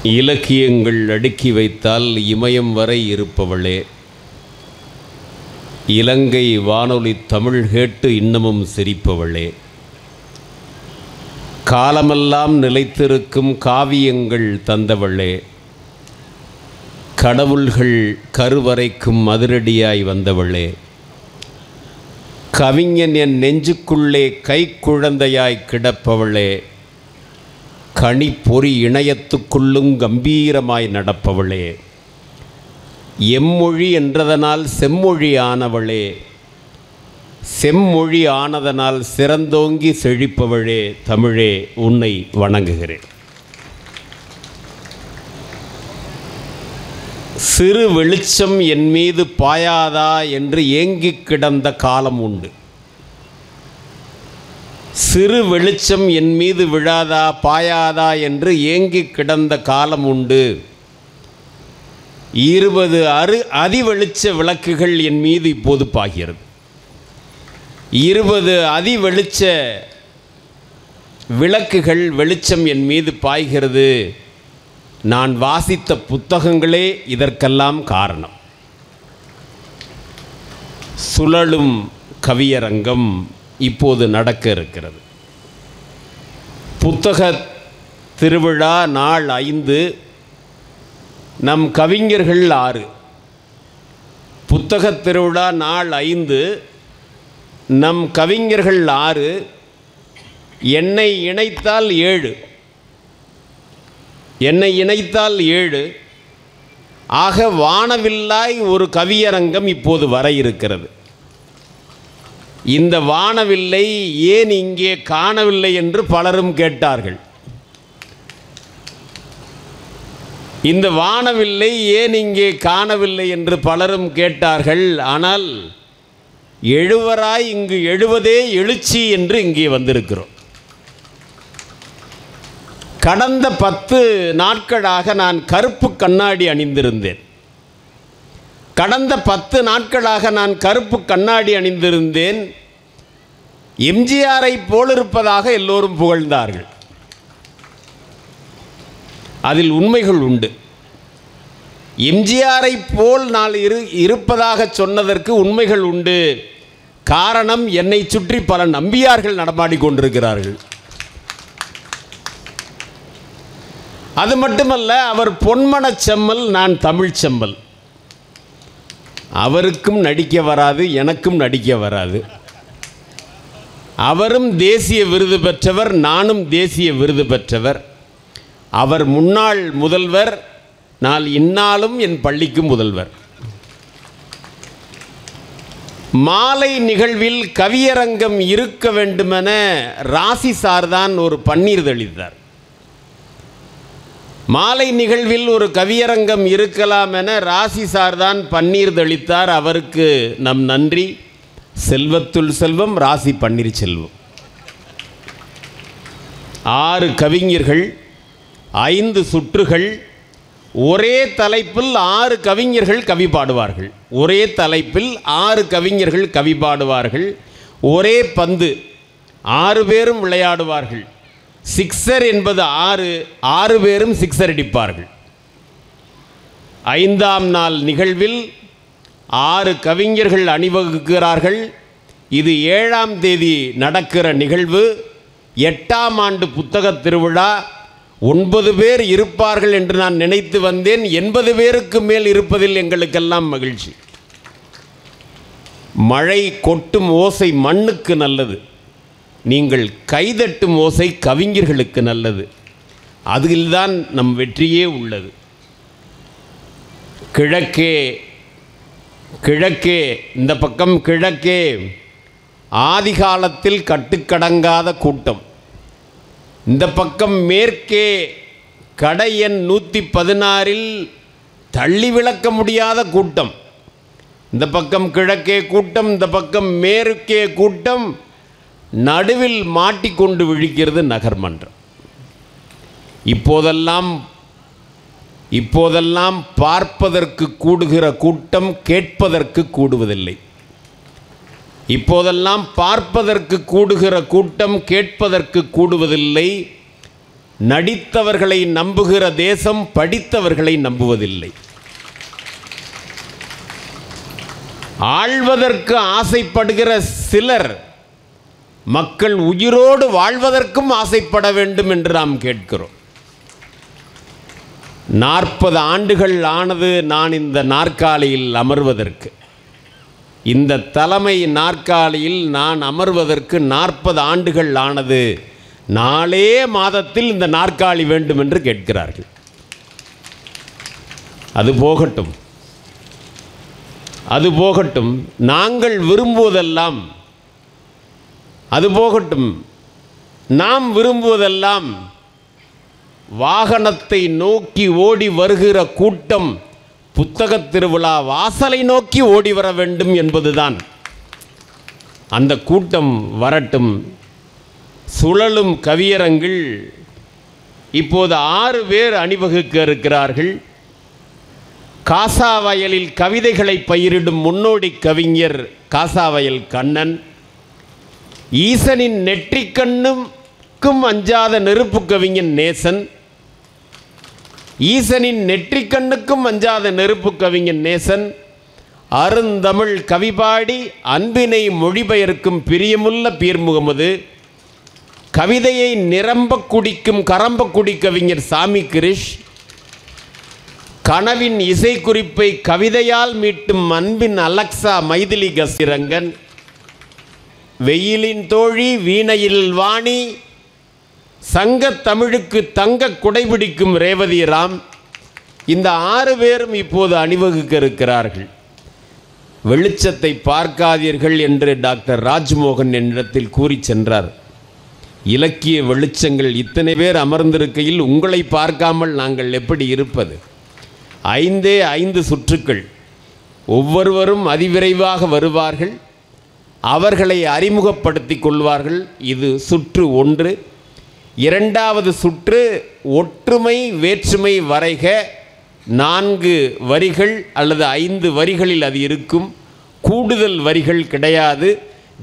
இலக்கியங்கள் அடுக்கி வைத்தால் இமயம் வரை இருப்பவளே, இலங்கை வானொலி தமிழ் கேட்டு இன்னமும் சிரிப்பவளே, காலமெல்லாம் நிலைத்திருக்கும் காவியங்கள் தந்தவளே, கடவுள்கள் கருவறைக்கும் அதிரடியாய் வந்தவளே, கவிஞன் என் நெஞ்சுக்குள்ளே கைக்குழந்தையாய் கிடப்பவளே, கனிப்பொறி இணையத்துக்குள்ளும் கம்பீரமாய் நடப்பவளே, எம்மொழி என்றதனால் செம்மொழி ஆனவளே, செம்மொழி ஆனதனால் சிறந்தோங்கி செழிப்பவளே, தமிழே உன்னை வணங்குகிறேன். சிறு வெளிச்சம் என் மீது பாயாதா என்று ஏங்கிக் கிடந்த காலம் உண்டு. சிறு வெளிச்சம் என் மீது விழாதா பாயாதா என்று ஏங்கிக் கிடந்த காலம் உண்டு. 20 அதிவெளிச்ச விளக்குகள் என் மீது இப்போது பாய்கிறது. 20 அதிவெளிச்ச விளக்குகள் வெளிச்சம் என் மீது பாய்கிறது. நான் வாசித்த புத்தகங்களே இதற்கெல்லாம் காரணம். சுழலும் கவியரங்கம் இப்போது நடக்க இருக்கிறது. புத்தக திருவிழா நாள் 5, நம் கவிஞர்கள் 6. புத்தக திருவிழா நாள் 5, நம் கவிஞர்கள் 6, என்னை இணைத்தால் 7. என்னை இணைத்தால் 7. ஆக வானவில்லாய் ஒரு கவியரங்கம் இப்போது வர இருக்கிறது. இந்த வானவில்லை ஏன் இங்கே காணவில்லை என்று பலரும் கேட்டார்கள். இந்த வானவில்லை ஏன் இங்கே காணவில்லை என்று பலரும் கேட்டார்கள். ஆனால் எழுவராய் இங்கு எழுவதே எழுச்சி என்று இங்கே வந்திருக்கிறோம். கடந்த 10 நாட்களாக நான் கருப்பு கண்ணாடி அணிந்திருந்தேன். கடந்த 10 நாட்களாக நான் கருப்பு கண்ணாடி அணிந்திருந்தேன். எம்ஜிஆரை போலிருப்பதாக எல்லோரும் புகழ்ந்தார்கள். அதில் உண்மைகள் உண்டு. எம்ஜிஆரை போல் நான் இருப்பதாக சொன்னதற்கு உண்மைகள் உண்டு. காரணம், என்னை சுற்றி பல நம்பியார்கள் நடமாடிக்கொண்டிருக்கிறார்கள். அது மட்டுமல்ல, அவர் பொன்மனச் செம்மல், நான் தமிழ் செம்மல். அவருக்கும் நடிக்க வராது, எனக்கும் நடிக்க வராது. அவரும் தேசிய விருது பெற்றவர், நானும் தேசிய விருது பெற்றவர். அவர் முன்னாள் முதல்வர், நான் இந்நாளும் என் பள்ளிக்கு முதல்வர். மாலை நிகழ்வில் கவியரங்கம் இருக்க வேண்டுமென ராசி சார்தான் ஒரு பன்னீர் தெளித்தார். மாலை நிகழ்வில் ஒரு கவியரங்கம் இருக்கலாம் என ராசி சார்தான் பன்னீர் தெளித்தார். அவருக்கு நம் நன்றி. செல்வத்துள் செல்வம் ராசி பன்னீர் செல்வம். 6 கவிஞர்கள், 5 சுற்றுகள், ஒரே தலைப்பில் 6 கவிஞர்கள் கவி பாடுவார்கள். ஒரே தலைப்பில் 6 கவிஞர்கள் கவி பாடுவார்கள். ஒரே பந்து, 6 பேரும் விளையாடுவார்கள். சிக்ஸர் என்பது 6 பேரும் சிக்ஸர் அடிப்பார்கள். 5ஆம் நாள் நிகழ்வில் 6 கவிஞர்கள் அணிவகுக்கிறார்கள். இது 7ஆம் தேதி நடக்கிற நிகழ்வு. 8ஆம் ஆண்டு புத்தக திருவிழா. 9 பேர் இருப்பார்கள் என்று நான் நினைத்து வந்தேன். 80 பேருக்கு மேல் இருப்பதில் எங்களுக்கெல்லாம் மகிழ்ச்சி. மழை கொட்டும் ஓசை மண்ணுக்கு நல்லது. நீங்கள் கைதட்டும் ஓசை கவிஞர்களுக்கு நல்லது. அதில்தான் நம் வெற்றியே உள்ளது. கிழக்கே கிழக்கே இந்த பக்கம் கிழக்கே ஆதிகாலத்தில் கட்டுக்கடங்காத கூட்டம். இந்த பக்கம் மேற்கே கடை எண் 116 தள்ளி விளக்க முடியாத கூட்டம். இந்த பக்கம் கிழக்கே கூட்டம், இந்த பக்கம் மேற்கே கூட்டம். நடுவில் மாட்டிக்கொண்டு விழிக்கிறது நகர்மன்றம். இப்போதெல்லாம் பார்ப்பதற்கு கூடுகிற கூட்டம் கேட்பதற்கு கூடுவதில்லை. இப்போதெல்லாம் பார்ப்பதற்கு கூடுகிற கூட்டம் கேட்பதற்கு கூடுவதில்லை. நடித்தவர்களை நம்புகிற தேசம் படித்தவர்களை நம்புவதில்லை. ஆள்வதற்கு ஆசைப்படுகிற சிலர் மக்கள் உயிரோடு வாழ்வதற்கும் ஆசைப்பட வேண்டும் என்று நாம் கேட்கிறோம். 40 ஆண்டுகள் ஆனது நான் இந்த நாற்காலியில் அமர்வதற்கு. இந்த தலைமை நாற்காலியில் நான் அமர்வதற்கு 40 ஆண்டுகள் ஆனது. 4 மாதத்தில் இந்த நாற்காலி வேண்டும் என்று கேட்கிறார்கள். அது போகட்டும், அது போகட்டும். நாங்கள் விரும்புவதெல்லாம், அது போகட்டும், நாம் விரும்புவதெல்லாம் வாகனத்தை நோக்கி ஓடி வருகிற கூட்டம் புத்தகத் திருவிழா வாசலை நோக்கி ஓடி வர வேண்டும் என்பதுதான். அந்த கூட்டம் வரட்டும். சுழலும் கவியரங்கில் இப்போது 6 பேர் அணிவகுக்க இருக்கிறார்கள். காசாவயலில் கவிதைகளை பயிரிடும் முன்னோடி கவிஞர் காசாவயல் கண்ணன், ஈசனின் நெற்றிக்கண்ணுக்கும் அஞ்சாத நெருப்பு கவிஞன் நேசன், ஈசனின் நெற்றிக்கண்ணுக்கும் அஞ்சாத நெருப்பு கவிஞன் நேசன், அருந்தமிழ் கவிபாடி அன்பினை மொழிபெயர்க்கும் பிரியமுள்ள பீர் முகமது, கவிதையை நிரம்ப குடிக்கும் கரம்பக்குடி கவிஞர் சாமி கிரிஷ், கனவின் இசைக்குறிப்பை கவிதையால் மீட்டும் அன்பின் அலெக்சா மைதிலி கசிரங்கன், வெயிலின் தோழி வீணையில் வாணி, சங்கத் தமிழுக்கு தங்க குடைபிடிக்கும் ரேவதி ராம். இந்த 6 பேரும் இப்போது அணிவகுக்க இருக்கிறார்கள். வெளிச்சத்தை பார்க்காதீர்கள் என்று டாக்டர் ராஜ்மோகன் என்னிடத்தில் கூறி சென்றார். இலக்கிய வெளிச்சங்கள் இத்தனை பேர் அமர்ந்திருக்கையில் உங்களை பார்க்காமல் நாங்கள் எப்படி இருப்பது? 5 சுற்றுக்கள். ஒவ்வொருவரும் அதிவிரைவாக வருவார்கள். அவர்களை அறிமுகப்படுத்தி கொள்வார்கள். இது சுற்று 1. 2வது சுற்று ஒற்றுமை வேற்றுமை வரைக. 4 வரிகள் அல்லது 5 வரிகளில் அது இருக்கும். கூடுதல் வரிகள் கிடையாது.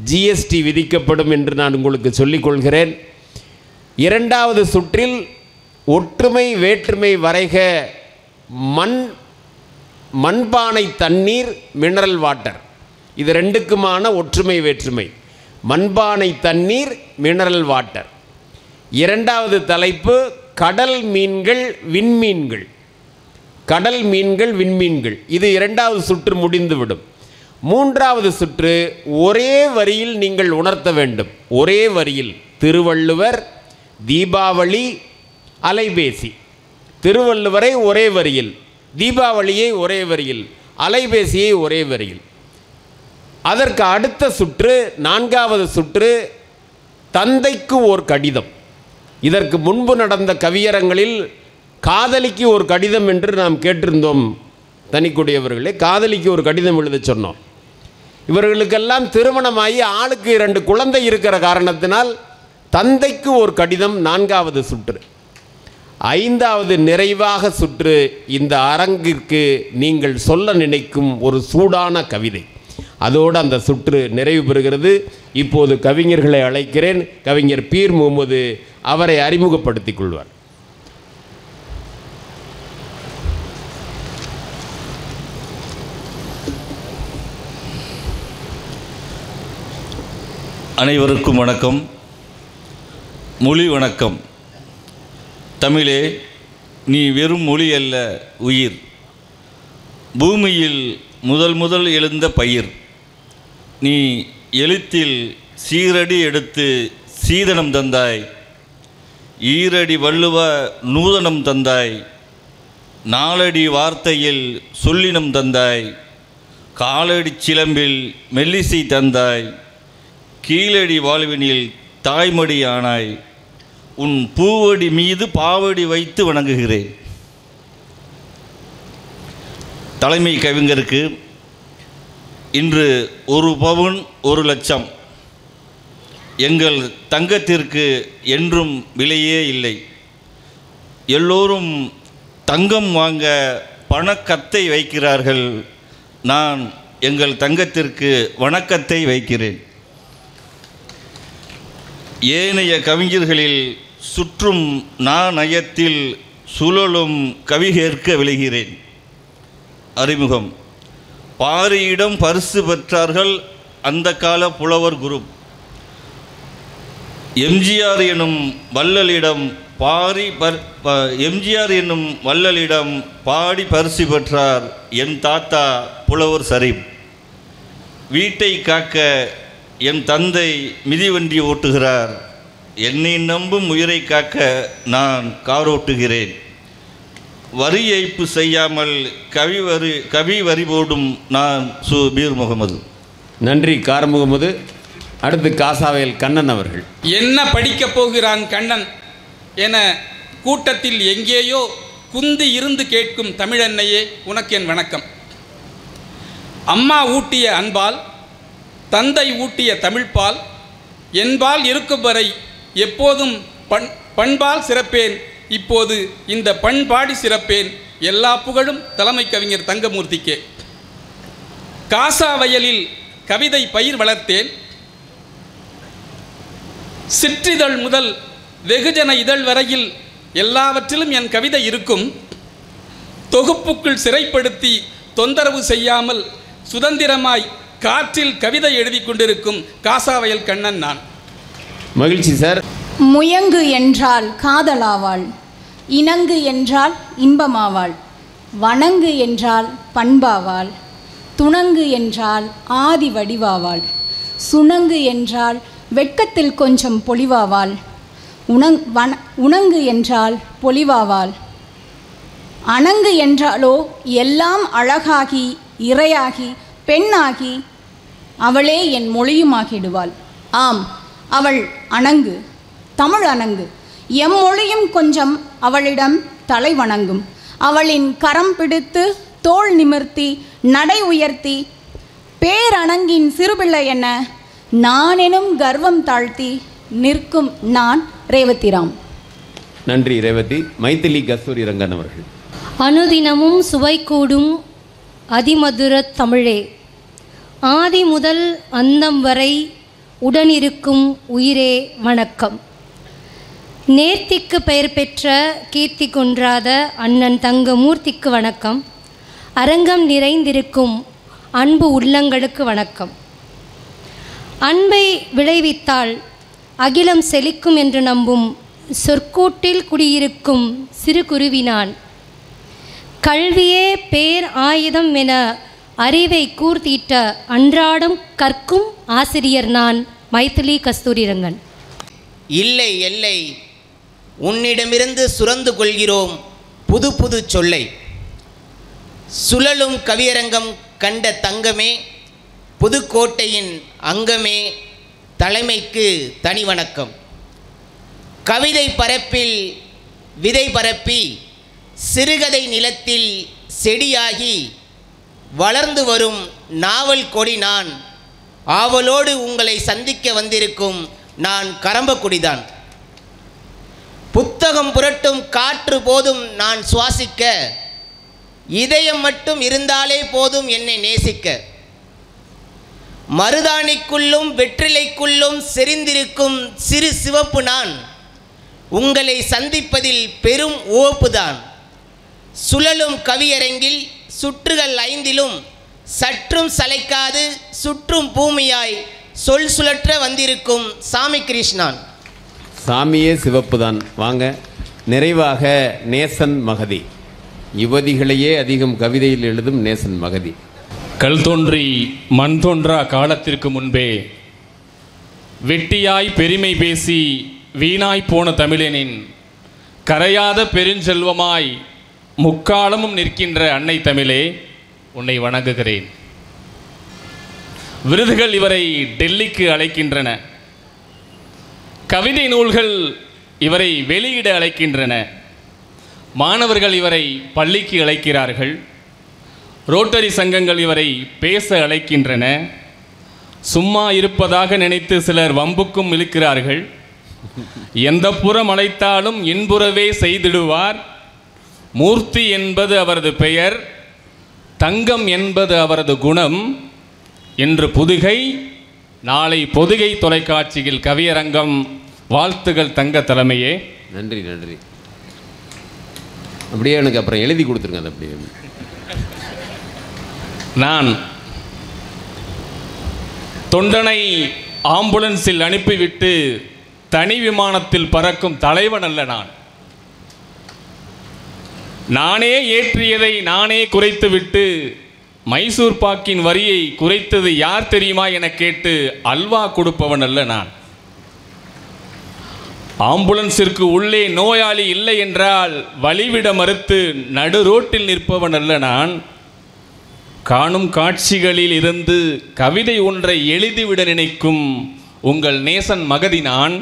ஜிஎஸ்டி விதிக்கப்படும் என்று நான் உங்களுக்கு சொல்லிக்கொள்கிறேன். 2வது சுற்றில் ஒற்றுமை வேற்றுமை வரைக மண்பானை தண்ணீர் மினரல் வாட்டர். இது 2க்குமான ஒற்றுமை வேற்றுமை. மண்பானை தண்ணீர் மினரல் வாட்டர். 2வது தலைப்பு கடல் மீன்கள் விண்மீன்கள். கடல் மீன்கள் விண்மீன்கள். இது 2வது சுற்று முடிந்துவிடும். 3வது சுற்று ஒரே வரியில் நீங்கள் உணர்த்த வேண்டும். ஒரே வரியில் திருவள்ளுவர், தீபாவளி, அலைபேசி. திருவள்ளுவரை ஒரே வரியில், தீபாவளியை ஒரே வரியில், அலைபேசியை ஒரே வரியில். அதற்கு அடுத்த சுற்று 4வது சுற்று தந்தைக்கு ஒரு கடிதம். இதற்கு முன்பு நடந்த கவியரங்களில் காதலிக்கு ஒரு கடிதம் என்று நாம் கேட்டிருந்தோம். தனிக்குடையவர்களே, காதலிக்கு ஒரு கடிதம் எழுத சொன்னோம். இவர்களுக்கெல்லாம் திருமணமாகி ஆளுக்கு 2 குழந்தை இருக்கிற காரணத்தினால் தந்தைக்கு ஒரு கடிதம் 4வது சுற்று. 5வது நிறைவாக சுற்று இந்த அரங்கிற்கு நீங்கள் சொல்ல நினைக்கும் ஒரு சூடான கவிதை. அதோடு அந்த சுற்று நிறைவு பெறுகிறது. இப்போது கவிஞர்களை அழைக்கிறேன். கவிஞர் பீர் முகமது அவரை அறிமுகப்படுத்திக் கொள்வார். அனைவருக்கும் வணக்கம். மொழி வணக்கம். தமிழே, நீ வெறும் மொழி அல்ல, உயிர். பூமியில் முதல் எழுந்த பயிர். நீ எழுத்தில் சீரடி எடுத்து சீதனம் தந்தாய். ஈரடி வள்ளுவ நூதனம் தந்தாய். 4 அடி வார்த்தையில் சொல்லினம் தந்தாய். காலடி சிலம்பில் மெல்லிசை தந்தாய். கீழடி வாழ்வினில் தாய்மடி ஆனாய். உன் பூவடி மீது பாவடி வைத்து வணங்குகிறேன். தலைமை கவிஞருக்கு இன்று 1 பவுன் 1 லட்சம். எங்கள் தங்கத்திற்கு என்றும் விலையே இல்லை. எல்லோரும் தங்கம் வாங்க பணக்கத்தை வைக்கிறார்கள். நான் எங்கள் தங்கத்திற்கு வணக்கத்தை வைக்கிறேன். ஏனைய கவிஞர்களில் சுற்றும் நாணயத்தில் சுழலும் கவிகேற்க விளைகிறேன். அறிமுகம். பாரியிடம் பரிசு பெற்றார்கள் அந்த கால புலவர் குரு. எம்ஜிஆர் எனும் வள்ளலிடம் பாடி பரிசு பெற்றார் என் தாத்தா புலவர் சரீப். வீட்டை காக்க என் தந்தை மிதிவண்டி ஓட்டுகிறார். என்னை நம்பும் உயிரை காக்க நான் கார் ஓட்டுகிறேன். வரி ஏய்ப்பு செய்யாமல் கவி வரி போடும் நான் பீர் முகமது. நன்றி கார் முகமது. அடுத்து காசாவயல் கண்ணன் அவர்கள். என்ன படிக்கப் போகிறான் கண்ணன் என கூட்டத்தில் எங்கேயோ குந்தி இருந்து கேட்கும் தமிழன்னையே, உனக்கு என் வணக்கம். அம்மா ஊட்டிய அன்பால், தந்தை ஊட்டிய தமிழ்பால், என்பால் இருக்கும் வரை எப்போதும் பண்பால் சிறப்பேன். இப்போது இந்த பண்பாடி சிறப்பேன். எல்லா புகழும் தலைமை கவிஞர் தங்கமூர்த்திக்கே. காசாவயலில் கவிதை பயிர் வளர்த்தேன். சிற்றிதழ் முதல் வெகுஜன இதழ் வரையில் எல்லாவற்றிலும் என் கவிதை இருக்கும். தொகுப்புக்குள் சிறைப்படுத்தி தொந்தரவு செய்யாமல் சுதந்திரமாய் காற்றில் கவிதை எழுதி கொண்டிருக்கும் காசாவயல் கண்ணன் நான். மகிழ்ச்சி சார். முயங்கு என்றால் காதலாவாள், இணங்கு என்றால் இன்பமாவாள், வணங்கு என்றால் பண்பாவாள், துணங்கு என்றால் ஆதி வடிவாவாள், சுணங்கு என்றால் வெட்கத்தில் கொஞ்சம் பொலிவாவாள், உணங்கு என்றால் பொலிவாவாள், அணங்கு என்றாலோ எல்லாம் அழகாகி இறையாகி பெண்ணாகி அவளே என் மொழியுமாகிடுவாள். ஆம், அவள் அணங்கு, தமிழ் அணங்கு. எம்மொழியும் கொஞ்சம் அவளிடம் தலை வணங்கும். அவளின் கரம் பிடித்து தோள் நிமிர்த்தி நடை உயர்த்தி பேரணங்கின் சிறுபிள்ளை என நான் எனும் கர்வம் தாழ்த்தி நிற்கும் நான் ரேவதிராம். நன்றி ரேவதி. மைதிலி கஸ்தூரி ரங்கன் அவர்கள். அனுதினமும் சுவை கூடும் அதிமதுர தமிழே, ஆதி முதல் அந்தம் வரை உடனிருக்கும் உயிரே வணக்கம். நேர்த்திக்கு பெயர் பெற்ற கீர்த்தி குன்றாத அண்ணன் தங்கமூர்த்திக்கு வணக்கம். அரங்கம் நிறைந்திருக்கும் அன்பு உள்ளங்களுக்கு வணக்கம். அன்பை விளைவித்தால் அகிலம் செழிக்கும் என்று நம்பும் சொற்கூட்டில் குடியிருக்கும் சிறு குருவினான். கல்வியே பேர் ஆயுதம் என அறிவை கூர்த்தீட்ட அன்றாடம் கற்கும் ஆசிரியர் நான், மைதிலி கஸ்தூரி ரங்கன். இல்லை எல்லை உன்னிடமிருந்து சுரந்து கொள்கிறோம் புது புது சொல்லை. சுழலும் கவியரங்கம் கண்ட தங்கமே, புதுக்கோட்டையின் அங்கமே, தலைமைக்கு தனி வணக்கம். கவிதை பரப்பில் விதை பரப்பி சிறுகதை நிலத்தில் செடியாகி வளர்ந்து வரும் நாவல் கொடி நான். ஆவலோடு உங்களை சந்திக்க வந்திருக்கும் நான் கரம்பக்குடிதான். புத்தகம் புரட்டும் காற்று போதும் நான் சுவாசிக்க, இதயம் மட்டும் இருந்தாலே போதும் என்னை நேசிக்க. மருதாணிக்குள்ளும் வெற்றிலைக்குள்ளும் செறிந்திருக்கும் சிறு சிவப்பு நான். உங்களை சந்திப்பதில் பெரும் உவப்புதான். சுழலும் கவியரங்கில் சுற்றுகள் 5லும் சற்றும் சளைக்காது சுற்றும் பூமியாய் சொல் சுழற்ற வந்திருக்கும் சாமி கிருஷ்ணான். சாமியே சிவப்பு தான். வாங்க. நிறைவாக நேசன் மகதி. யுவதிகளையே அதிகம் கவிதையில் எழுதும் நேசன் மகதி. கல் தோன்றி மண் தோன்றா காலத்திற்கு முன்பே வெட்டியாய் பெருமை பேசி வீணாய் போன தமிழனின் கரையாத பெருஞ்செல்வமாய் முக்காலமும் நிற்கின்ற அன்னை தமிழே, உன்னை வணங்குகிறேன். விருதுகள் இவரை டெல்லிக்கு அழைக்கின்றன. கவிதை நூல்கள் இவரை வெளியிட அழைக்கின்றன. மாணவர்கள் இவரை பள்ளிக்கு அழைக்கிறார்கள். ரோட்டரி சங்கங்கள் இவரை பேச அழைக்கின்றன. சும்மா இருப்பதாக நினைத்து சிலர் வம்புக்கும் இழுக்கிறார்கள். எந்த புறம் அழைத்தாலும் இன்புறவே செய்திடுவார். மூர்த்தி என்பது அவரது பெயர், தங்கம் என்பது அவரது குணம் என்று புதுகை, நாளை பொதுகை தொலைக்காட்சியில் கவியரங்கம். வாழ்த்துகள் தங்க தலைமையே. நன்றி நன்றி. அப்படியே எனக்கு அப்புறம் எழுதி கொடுத்துருங்க. அது அப்படியே நான் தொண்டனை ஆம்புலன்ஸில் அனுப்பிவிட்டு தனி விமானத்தில் பறக்கும் தலைவன் அல்ல. நானே ஏற்றியதை நானே குறைத்துவிட்டு மைசூர் பாக்கின் வரியை குறைத்தது யார் தெரியுமா என கேட்டு அல்வா கொடுப்பவன் அல்ல நான். ஆம்புலன்ஸிற்கு உள்ளே நோயாளி இல்லை என்றால் வழிவிட மறுத்து நடு ரோட்டில் நிற்பவன் அல்ல நான். காணும் காட்சிகளில் இருந்து கவிதை ஒன்றை எழுதிவிட நினைக்கும் உங்கள் நேசன் மகதி நான்.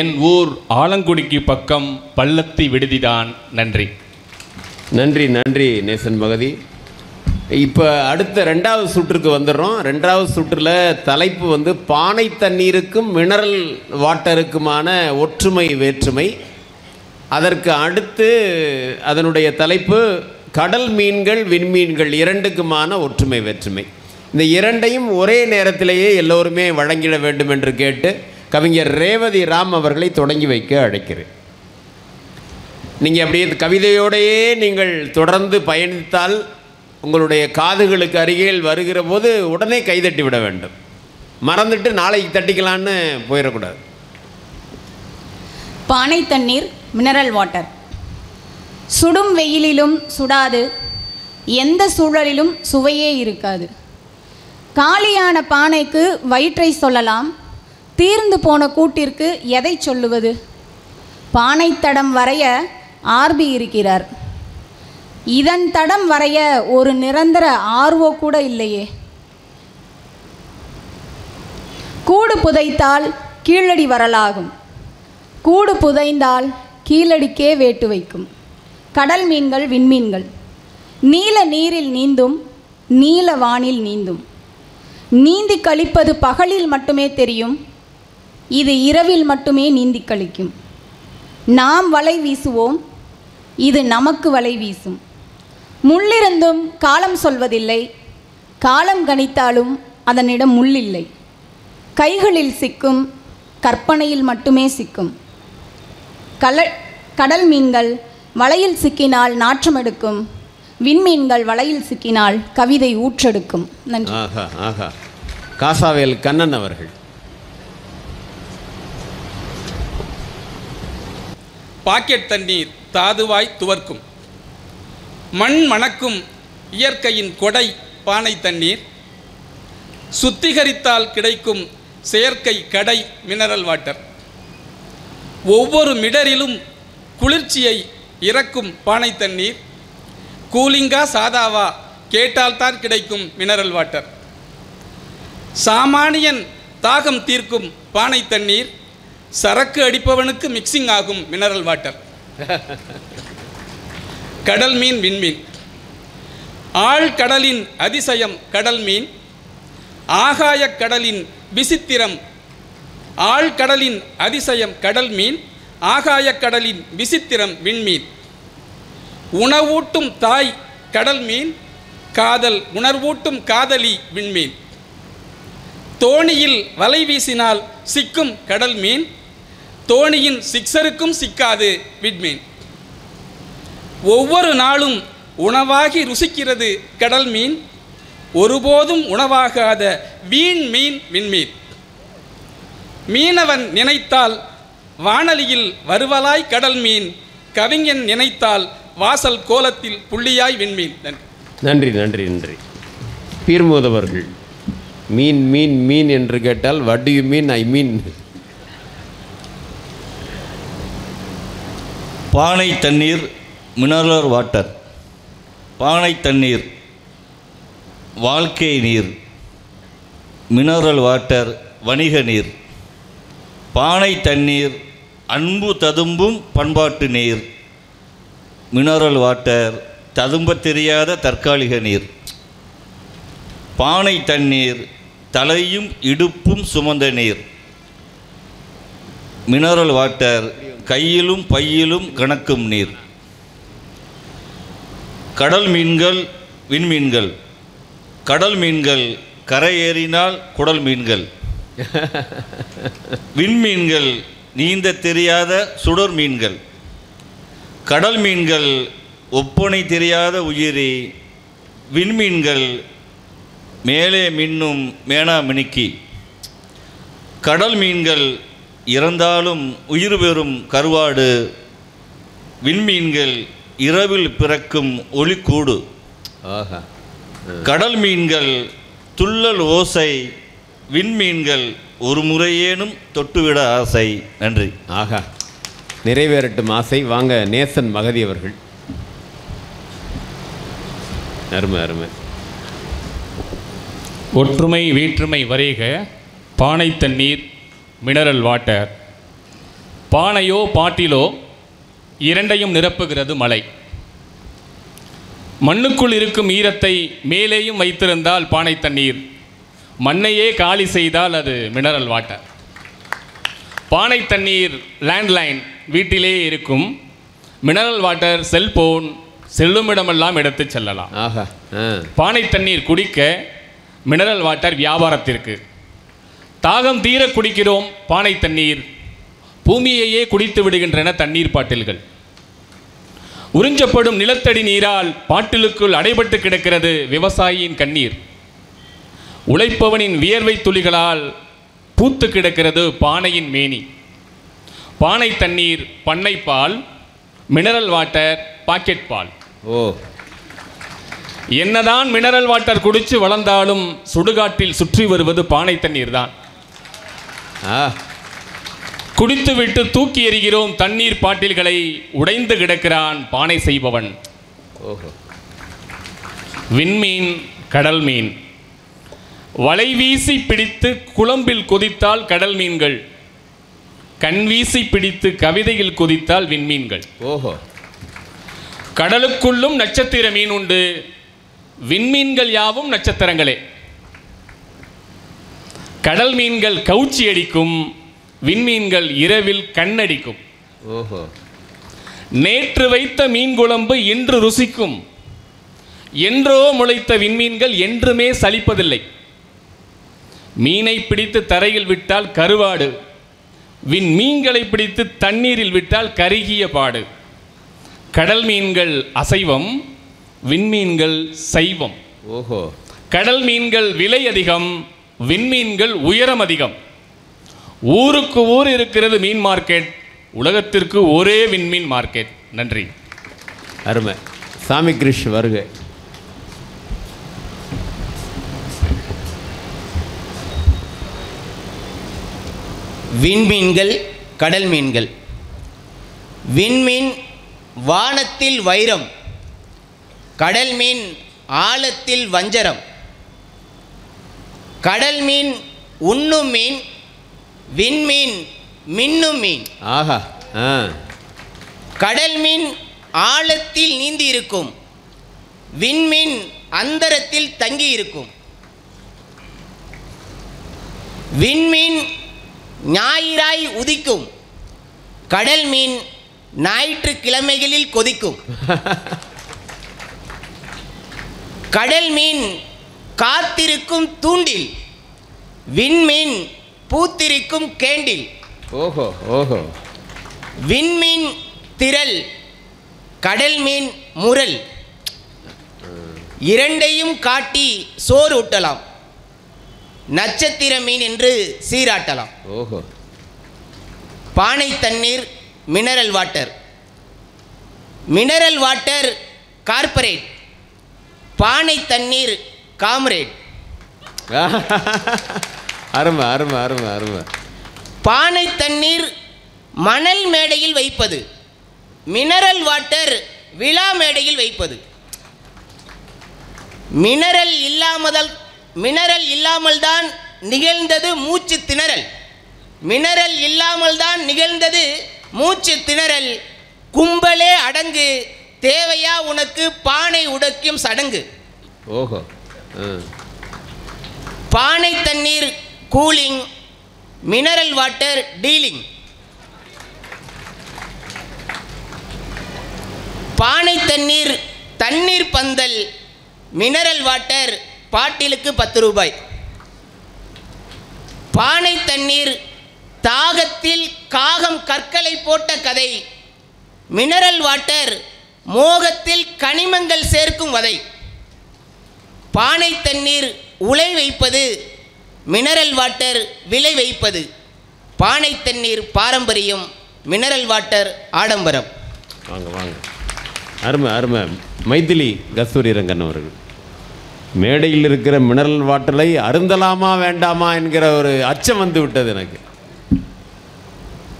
என் ஊர் ஆலங்குடிக்கு பக்கம் பள்ளத்தி விடுதிதான். நன்றி நன்றி நன்றி நேசன் மகதி. இப்போ அடுத்த 2வது சுற்றுக்கு வந்துடுறோம். 2வது சுற்றில் தலைப்பு வந்து பானை தண்ணீருக்கும் மினரல் வாட்டருக்குமான ஒற்றுமை வேற்றுமை. அதற்கு அடுத்து அதனுடைய தலைப்பு கடல் மீன்கள் விண்மீன்கள் இரண்டுக்குமான ஒற்றுமை வேற்றுமை. இந்த இரண்டையும் ஒரே நேரத்திலேயே எல்லோருமே வழங்கிட வேண்டும் என்று கேட்டு கவிஞர் ரேவதி ராம் அவர்களை தொடங்கி வைக்க அழைக்கிறேன். நீங்கள் அப்படியே கவிதையோடையே நீங்கள் தொடர்ந்து பயணித்தால் உங்களுடைய காதுகளுக்கு அருகில் வருகிற போது உடனே கைதட்டி விட வேண்டும். மறந்துட்டு நாளைக்கு தட்டிக்கலான்னு போயிடக்கூடாது. பானை தண்ணீர் மினரல் வாட்டர். சுடும் வெயிலிலும் சுடாது, எந்த சூழலிலும் சுவையே இருக்காது. காலியான பானைக்கு வயிற்றை சொல்லலாம், தீர்ந்து போன கூட்டிற்கு எதை சொல்லுவது? பானை தடம் வரைய ஆர்பி இருக்கிறார், இதன் தடம் வரைய ஒரு நிரந்தர ஆர்வோ கூட இல்லையே. கூடு புதைத்தால் கீழடி வரலாகும், கூடு புதைந்தால் கீழடிக்கே வேட்டு வைக்கும். கடல் மீன்கள் விண்மீன்கள் நீல நீரில் நீந்தும், நீல வானில் நீந்தும். நீந்தி கழிப்பது பகலில் மட்டுமே தெரியும், இது இரவில் மட்டுமே நீந்தி கழிக்கும். நாம் வலை வீசுவோம், இது நமக்கு வலை வீசும். முள்ளிருந்தும் காலம் சொல்வதில்லை, காலம் கணித்தாலும் அதனிடம் முள்ளில்லை. கைகளில் சிக்கும், கற்பனையில் மட்டுமே சிக்கும். கடல் மீன்கள் வலையில் சிக்கினால் நாற்றம் எடுக்கும், விண்மீன்கள் வலையில் சிக்கினால் கவிதை ஊற்றெடுக்கும். நன்றி. ஆஹா ஆஹா. காசாவேல் கண்ணன் அவர்கள். பாக்கெட் தண்ணீர் தாதுவாய் துவர்க்கும், மண் மணக்கும் இயற்கையின் கொடை பானை தண்ணீர். சுத்திகரித்தால் கிடைக்கும் செயற்கை கடை மினரல் வாட்டர். ஒவ்வொரு மிடரிலும் குளிர்ச்சியை இறக்கும் பானை தண்ணீர். கூலிங்கா சாதாவா கேட்டால்தான் கிடைக்கும் மினரல் வாட்டர். சாமானியன் தாகம் தீர்க்கும் பானை தண்ணீர், சரக்கு அடிப்பவனுக்கு மிக்சிங் ஆகும் மினரல் வாட்டர். கடல் மீன் விண்மீன். ஆழ்கடலின் அதிசயம் கடல் மீன், ஆகாய கடலின் விசித்திரம். ஆழ்கடலின் அதிசயம் கடல் மீன், ஆகாய கடலின் விசித்திரம் விண்மீன். உணவூட்டும் தாய் கடல் மீன், காதல் உணர்வூட்டும் காதலி விண்மீன். தோணியில் வலை வீசினால் சிக்கும் கடல் மீன், தோணியின் சிக்ஸருக்கும் சிக்காது விண்மீன். ஒவ்வொரு நாளும் உணவாகி ருசிக்கிறது கடல் மீன், ஒருபோதும் உணவாகாத வீண் மீன் விண்மீன். மீனவன் நினைத்தால் வானலியில் வருவலாய் கடல் மீன், கவிஞன் நினைத்தால் வாசல் கோலத்தில் புள்ளியாய் விண்மீன். நன்றி நன்றி நன்றி. பீர்மோதவர்கள். மீன் மீன் மீன் என்று கேட்டால் what do you mean? I mean. பானை தண்ணீர் மினரல் வாட்டர். பானை தண்ணீர் வாழ்க்கை நீர், மினரல் வாட்டர் வணிக நீர். பானை தண்ணீர் அன்பு ததும்பும் பண்பாட்டு நீர், மினரல் வாட்டர் ததும்ப தெரியாத தற்காலிக நீர். பானை தண்ணீர் தலையும் இடுப்பும் சுமந்த நீர், மினரல் வாட்டர் கையிலும் பையிலும் கணக்கும் நீர். கடல் மீன்கள் விண்மீன்கள். கடல் மீன்கள் கரை ஏறினால் குடல் மீன்கள், விண்மீன்கள் நீந்த தெரியாத சுடர் மீன்கள். கடல் மீன்கள் ஒப்பனை தெரியாத உயிரி. விண்மீன்கள் மேலே மின்னும் மேனா மினுக்கி. கடல் மீன்கள் இறந்தாலும் உயிர் பெறும் கருவாடு. விண்மீன்கள் இரவில் பிறக்கும் ஒளிக்கூடு. ஆஹா. கடல் மீன்கள் துள்ளல் ஓசை. விண்மீன்கள் ஒரு முறையேனும் தொட்டுவிட ஆசை. நன்றி. ஆகா, நிறைவேறட்டும் ஆசை. வாங்க நேசன் மகதி அவர்கள். அருமை அருமை. ஒற்றுமை வேற்றுமை வரைக பானை தண்ணீர் மினரல் வாட்டர். பானையோ பாட்டிலோ இரண்டையும் நிரப்புகிறது மழை. மண்ணுக்குள் இருக்கும் ஈரத்தை மேலேயும் வைத்திருந்தால் பானை தண்ணீர், மண்ணையே காலி செய்தால் அது மினரல் வாட்டர். பானை தண்ணீர் லேண்ட்லைன் வீட்டிலே இருக்கும். மினரல் வாட்டர் செல்போன் செல்லுமிடமெல்லாம் எடுத்து செல்லலாம். ஆஹா. பானை தண்ணீர் குடிக்க, மினரல் வாட்டர் வியாபாரத்திற்கு. தாகம் தீர குடிக்கிறோம் பானை தண்ணீர், பூமியையே குடித்து விடுகின்றன தண்ணீர் பாட்டில்கள். உறிஞ்சப்படும் நிலத்தடி நீரால் பாட்டிலுக்குள் அடைபட்டு கிடக்கிறது விவசாயியின் கண்ணீர். உழைப்பவனின் வியர்வை துளிகளால் பூத்து கிடக்கிறது பானையின் மேனி. பானை தண்ணீர் பண்ணை பால், மினரல் வாட்டர் பாக்கெட் பால். ஓ, என்னதான் மினரல் வாட்டர் குடிச்சு வளர்ந்தாலும் சுடுகாட்டில் சுற்றி வருவது பானை தண்ணீர் தான். குடித்துவிட்டு தூக்கி எறிகிறோம் தண்ணீர் பாட்டில்களை, உடைந்து கிடக்கிறான் பானை செய்பவன். ஓஹோ. விண்மீன் கடல் மீன். வலை வீசி பிடித்து குழம்பில் கொதித்தால் கடல் மீன்கள், கண் வீசி பிடித்து கவிதையில் கொதித்தால் விண்மீன்கள். ஓஹோ. கடலுக்குள்ளும் நட்சத்திர மீன் உண்டு, விண்மீன்கள் யாவும் நட்சத்திரங்களே. கடல் மீன்கள் கவுச்சி அடிக்கும், விண்மீன்கள் இரவில் கண்ணடிக்கும். ஓஹோ. நேற்று வைத்த மீன் குழம்பு இன்று ருசிக்கும், என்றோ முளைத்த விண்மீன்கள் என்றுமே சலிப்பதில்லை. மீனை பிடித்து தரையில் விட்டால் கருவாடு, விண்மீன்களை பிடித்து தண்ணீரில் விட்டால் கருகிய பாடு. கடல் மீன்கள் அசைவம், விண்மீன்கள் சைவம். ஓஹோ. கடல் மீன்கள் விலை அதிகம், விண்மீன்கள் உயரம் அதிகம். ஊருக்கு ஊர் இருக்கிறது மீன் மார்க்கெட், உலகத்திற்கு ஒரே விண்மீன் மார்க்கெட். நன்றி. அருமை. சாமி கிரிஷ் வருக. விண்மீன்கள் கடல் மீன்கள். விண்மீன் வானத்தில் வைரம், கடல் மீன் ஆழத்தில் வஞ்சரம். கடல் மீன் உண்ணும் மீன், விண்மீன் மின்னும் மீன். ஆஹா. கடல் மீன் ஆழத்தில் நீந்தி இருக்கும், விண்மீன் அந்தரத்தில் தங்கி இருக்கும். விண்மீன் ஞாயிறாய் உதிக்கும், கடல் மீன் ஞாயிற்றுக்கிழமைகளில் கொதிக்கும். கடல் மீன் காத்திருக்கும் தூண்டில், விண்மீன் பூத்திருக்கும் கேண்டில். ஓஹோ. ஓஹோ. விண்மீன் திரள், கடல் மீன் முரல். இரண்டையும் காட்டி சோறு ஊட்டலாம், நட்சத்திர மீன் என்று சீராட்டலாம். ஓஹோ. பானை தண்ணீர் mineral water. Mineral water corporate, பானை தண்ணீர் காம்ரேட். அருமை அருமை அருமை அருமை. பானை தண்ணீர் மணல் மேடையில் வைப்பது, மினரல் வாட்டர் விழா மேடையில் வைப்பது. மினரல் இல்லாமல் தான் நிகழ்ந்தது மூச்சு திணறல். மினரல் இல்லாமல் தான் நிகழ்ந்தது மூச்சு திணறல். கும்பலே அடங்கு, தேவையா உனக்கு பானை உடைக்கும் சடங்கு. ஓஹோ. பானை தண்ணீர் கூலிங், மினரல் வாட்டர் டீலிங். பானை தண்ணீர் தண்ணீர் பந்தல், மினரல் வாட்டர் பாட்டிலுக்கு 10 ரூபாய். பானை தண்ணீர் தாகத்தில் காகம் கற்களை போட்ட கதை. மினரல் வாட்டர் மோகத்தில் கனிமங்கள் சேர்க்கும் வதை. பானை தண்ணீர் உலை வைப்பது, மினரல் வாட்டர் விலை வைப்பது. பானை தண்ணீர் பாரம்பரியம், மினரல் வாட்டர் ஆடம்பரம். வாங்க வாங்க, அருமை அருமை. மைதிலி கஸ்தூரி ரங்கன் அவர்கள் மேடையில் இருக்கிற மினரல் வாட்டரை அருந்தலாமா வேண்டாமா என்கிற ஒரு அச்சம் வந்து விட்டது எனக்கு.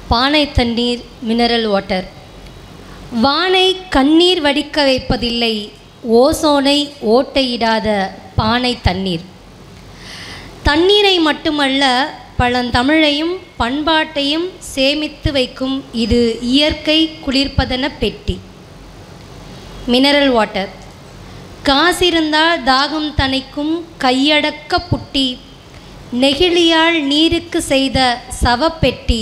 பானை தண்ணீர் மினரல் வாட்டர். வானை கண்ணீர் வடிக்க வைப்பதில்லை, ஓசோனை ஓட்டையிடாத பானை தண்ணீர். தண்ணீரை மட்டுமல்ல, பழந்தமிழையும் பண்பாட்டையும் சேமித்து வைக்கும் இது இயற்கை குளிர்பதன பெட்டி. Mineral water. காசிருந்தால் தாகம் தணிக்கும் கையடக்க புட்டி, நெகிழியால் நீருக்கு செய்த சவப்பெட்டி,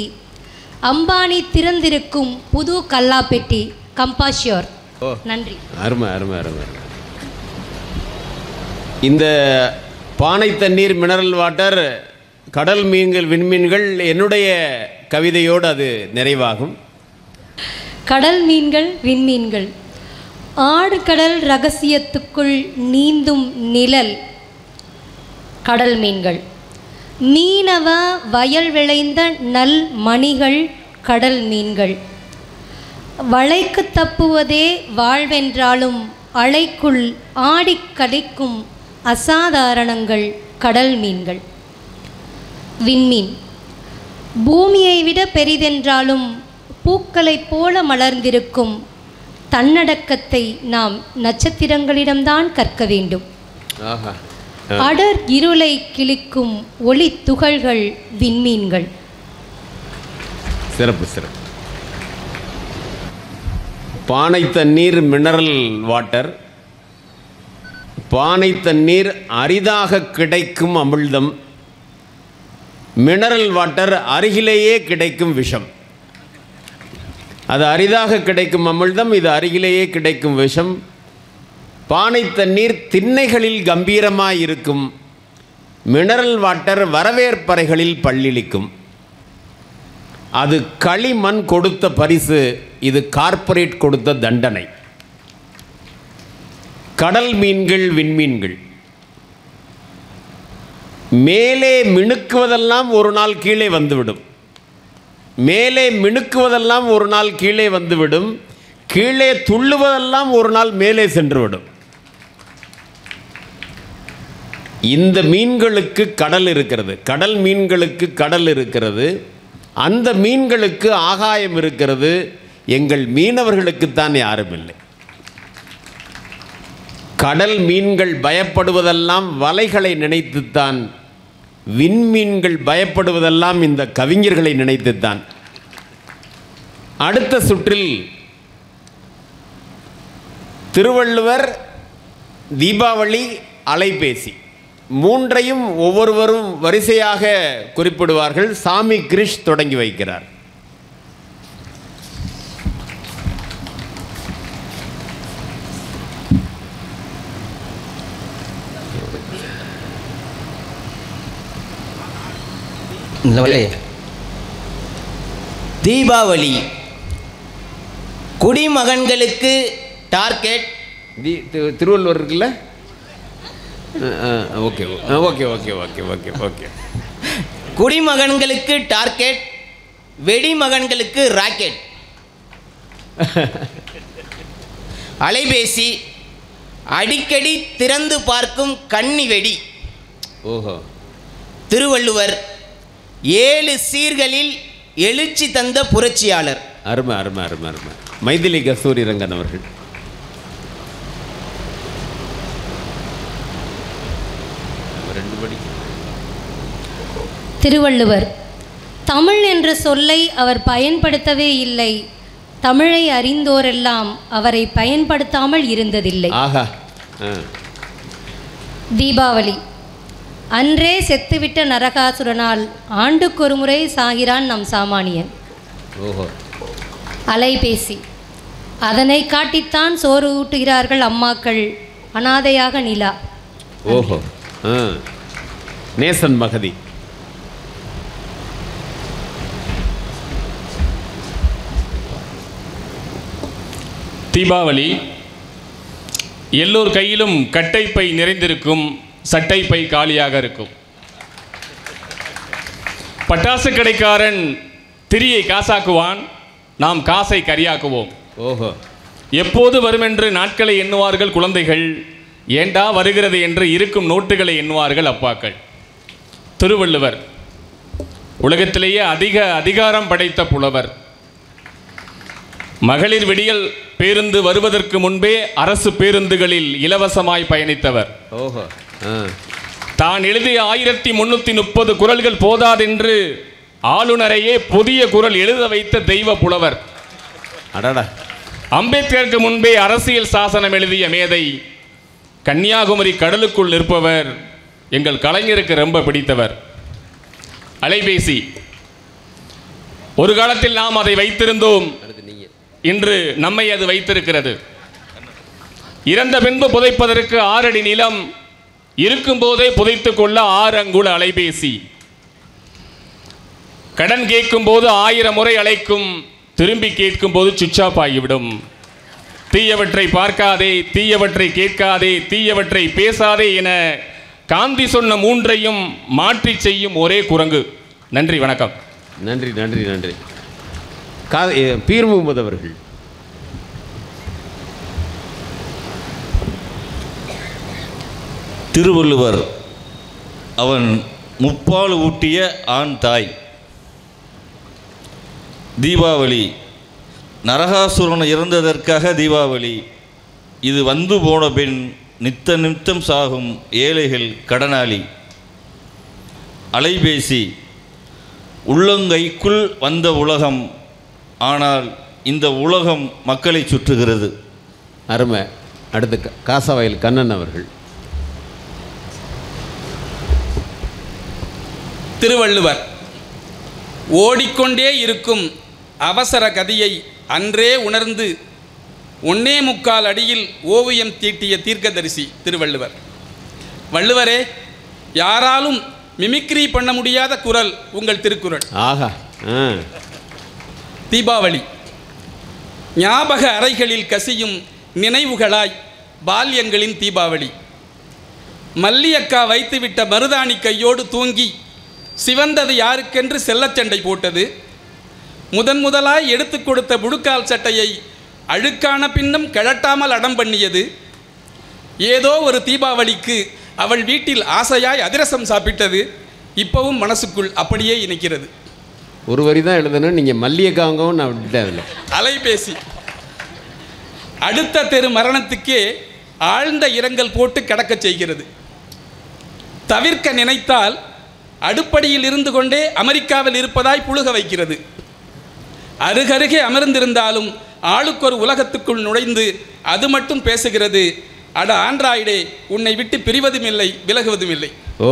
அம்பானி திறந்திருக்கும் புது கல்லாப்பெட்டி. கம்பாஷ்யோர். நன்றி. அருமை அருமை அருமை. இந்த பானை தண்ணீர் மினரல் வாட்டர், கடல் மீன்கள் விண்மீன்கள், என்னுடைய கவிதையோடு அது நிறைவாகும். கடல் மீன்கள் விண்மீன்கள். ஆடு கடல் ரகசியத்துக்குள் நீந்தும் நிழல் கடல் மீன்கள். மீனவ வயல் விளைந்த நல் மணிகள் கடல் மீன்கள். வளைக்கு தப்புவதே வாழ்வென்றாலும் அலைக்குள் ஆடிக் கழிக்கும் அசாதாரணங்கள் கடல் மீன்கள். விண்மீன். பூமியை விட பெரிதென்றாலும் பூக்களைப் போல மலர்ந்திருக்கும் தன்னடக்கத்தை நாம் நட்சத்திரங்களிடம்தான் கற்க வேண்டும். அடர் இருளை கிழிக்கும் ஒளி துகள்கள் விண்மீன்கள். சிறப்பு சிறப்பு. பானை தண்ணீர் மினரல் வாட்டர். பானை தண்ணீர் அரிதாக கிடைக்கும் அமிழ்தம், மினரல் வாட்டர் அருகிலேயே கிடைக்கும் விஷம். அது அரிதாக கிடைக்கும் அமிழ்தம், இது அருகிலேயே கிடைக்கும் விஷம். பானை தண்ணீர் திண்ணைகளில் கம்பீரமாயிருக்கும், மினரல் வாட்டர் வரவேற்பறைகளில் பள்ளிளிக்கும். அது களிமண் கொடுத்த பரிசு, இது கார்ப்பரேட் கொடுத்த தண்டனை. கடல் மீன்கள் விண்மீன்கள். மேலே மினுக்குவதெல்லாம் ஒரு நாள் கீழே வந்துவிடும். மேலே மினுக்குவதெல்லாம் ஒரு நாள் கீழே வந்துவிடும். கீழே துள்ளுவதெல்லாம் ஒரு நாள் மேலே சென்றுவிடும். இந்த மீன்களுக்கு கடல் இருக்கிறது, கடல் மீன்களுக்கு கடல் இருக்கிறது, அந்த மீன்களுக்கு ஆகாயம் இருக்கிறது. எங்கள் மீனவர்களுக்குத்தான் யாரும் இல்லை. கடல் மீன்கள் பயப்படுவதெல்லாம் வலைகளை நினைத்துத்தான், விண்மீன்கள் பயப்படுவதெல்லாம் இந்த கவிஞர்களை நினைத்துத்தான். அடுத்த சுற்றில் திருவள்ளுவர், தீபாவளி, அலைபேசி மூன்றையும் ஒவ்வொருவரும் வரிசையாக குறிப்பிடுவார்கள். சாமி கிரிஷ் தொடங்கி வைக்கிறார். தீபாவளி. குடிமகன்களுக்கு டார்கெட். திருவள்ளுவர் இருக்குல்ல? Okay okay okay okay okay okay. குடிமகன்களுக்கு டார்கெட், வெடிமகன்களுக்கு ராக்கெட். அலைபேசி அடிக்கடி திறந்து பார்க்கும் கன்னி வெடி. ஓஹோ. திருவள்ளுவர் 7 சீர்களில் எழுச்சி தந்த புரட்சியாளர். அருமை அருமை அருமை அருமை. மைதிலி கஸ்தூரி ரங்கன் அவர்கள். திருவள்ளுவர். தமிழ் என்ற சொல்லை அவர் பயன்படுத்தவே இல்லை. தமிழை அறிந்தோரெல்லாம் அவரை பயன்படுத்தாமல் இருந்ததில்லை. ஆஹா. தீபாவளி. அன்றே செத்துவிட்ட நரகாசுரனால் ஆண்டுக்கொரு முறை சாகிறான் நம் சாமானியன். ஓஹோ. அலைபேசி. அதனை காட்டித்தான் சோறு ஊட்டுகிறார்கள் அம்மாக்கள், அனாதையாக நிலா. ஓஹோ. நேசன் மகதி. தீபாவளி எல்லோர் கையிலும் கட்டைப்பை நிறைந்திருக்கும், சட்டைப்பை காலியாக இருக்கும். பட்டாசு கடைக்காரன் திரியை காசாக்குவான், நாம் காசை கரியாக்குவோம். ஓஹோ. எப்போது வருமென்று நாட்களை எண்ணுவார்கள் குழந்தைகள், ஏண்டா வருகிறது என்று இருக்கும் நோட்டுகளை எண்ணுவார்கள் அப்பாக்கள். திருவள்ளுவர் உலகத்திலேயே அதிகாரம் படைத்த புலவர். மகளிர் விடியல் பேருந்து வருவதற்கு முன்பே அரசு பேருந்துகளில் இலவசமாய் பயணித்தவர். ஓஹோ. தான் எழுதிய 1330 குறள்கள் போதாதென்று ஆளுநரையே புதிய குறள் எழுத வைத்த தெய்வ புலவர். அடடா. அம்பேத்கருக்கு முன்பே அரசியல் சாசனம் எழுதிய மேதை. கன்னியாகுமரி கடலுக்குள் நிற்பவர். எங்கள் கலைஞருக்கு ரொம்ப பிடித்தவர். அலைபேசி. ஒரு காலத்தில் நாம் அதை வைத்திருந்தோம், இன்று நம்மை அது வைத்திருக்கிறது. இறந்த பின்பு புதைப்பதற்கு 6 அடி நிலம், இருக்கும்போதே புதைத்துக் கொள்ள 6 அங்குல அலைபேசி. கடன் கேட்கும் போது 1000 முறை அழைக்கும், திரும்பி கேட்கும் போது சுவிட்ச் ஆஃப் ஆகிவிடும். தீயவற்றை பார்க்காதே, தீயவற்றை கேட்காதே, தீயவற்றை பேசாதே என காந்தி சொன்ன 3ஐயும் மாற்றி செய்யும் ஒரே குரங்கு. நன்றி, வணக்கம். நன்றி நன்றி நன்றி. பீர் முகமது அவர்கள். திருவள்ளுவர் அவன் முப்பால் ஊட்டிய ஆண் தாய். தீபாவளி நரகாசுரன் இறந்ததற்காக தீபாவளி. இது வந்து போன பின் நித்தம் சாகும் ஏழைகள் கடனாளி. அலைபேசி உள்ளங்கைக்குள் வந்த உலகம், ஆனால் இந்த உலகம் மக்களை சுற்றுகிறது. அருமை. அடுத்து காசாவயல் கண்ணன் அவர்கள். திருவள்ளுவர் ஓடிக்கொண்டே இருக்கும் அவசர கதியை அன்றே உணர்ந்து 1.25 அடியில் ஓவியம் தீட்டிய தீர்க்கதரிசி திருவள்ளுவர். வள்ளுவரே, யாராலும் மிமிக்ரி பண்ண முடியாத குரல் உங்கள் திருக்குறள். ஆஹா. தீபாவளி ஞாபக அறைகளில் கசியும் நினைவுகளாய் பால்யங்களின் தீபாவளி. மல்லியக்கா வைத்துவிட்ட மருதாணி கையோடு தூங்கி சிவந்தது யாருக்கென்று செல்லச்சண்டை போட்டது. முதலாய் எடுத்து கொடுத்த புழுக்கால் சட்டையை அழுக்கான பின்னும் கழட்டாமல் அடம் பண்ணியது. ஏதோ ஒரு தீபாவளிக்கு அவள் வீட்டில் ஆசையாய் அதிரசம் சாப்பிட்டது. இப்பவும் மனசுக்குள் அப்படியே இணைக்கிறது. ஒரு வரி தான் எழுதணும், நீங்கள் மல்லிகைக்காகவும் நான் விட்டுட்டேன் அதில். அலைபேசி அடுத்த தெரு மரணத்துக்கே ஆழ்ந்த இரங்கல் போட்டு கடக்க செய்கிறது. தவிர்க்க நினைத்தால் அடுப்படியில் இருந்து கொண்டே அமெரிக்காவில் இருப்பதாய் புழுக வைக்கிறது. அருகருகே அமர்ந்திருந்தாலும் ஆளுக்கொரு உலகத்துக்குள் நுழைந்து அது மட்டும் பேசுகிறது. அட ஆண்ட்ராய்டே, உன்னை விட்டு பிரிவதும் இல்லை, விலகுவதும் இல்லை. ஓ,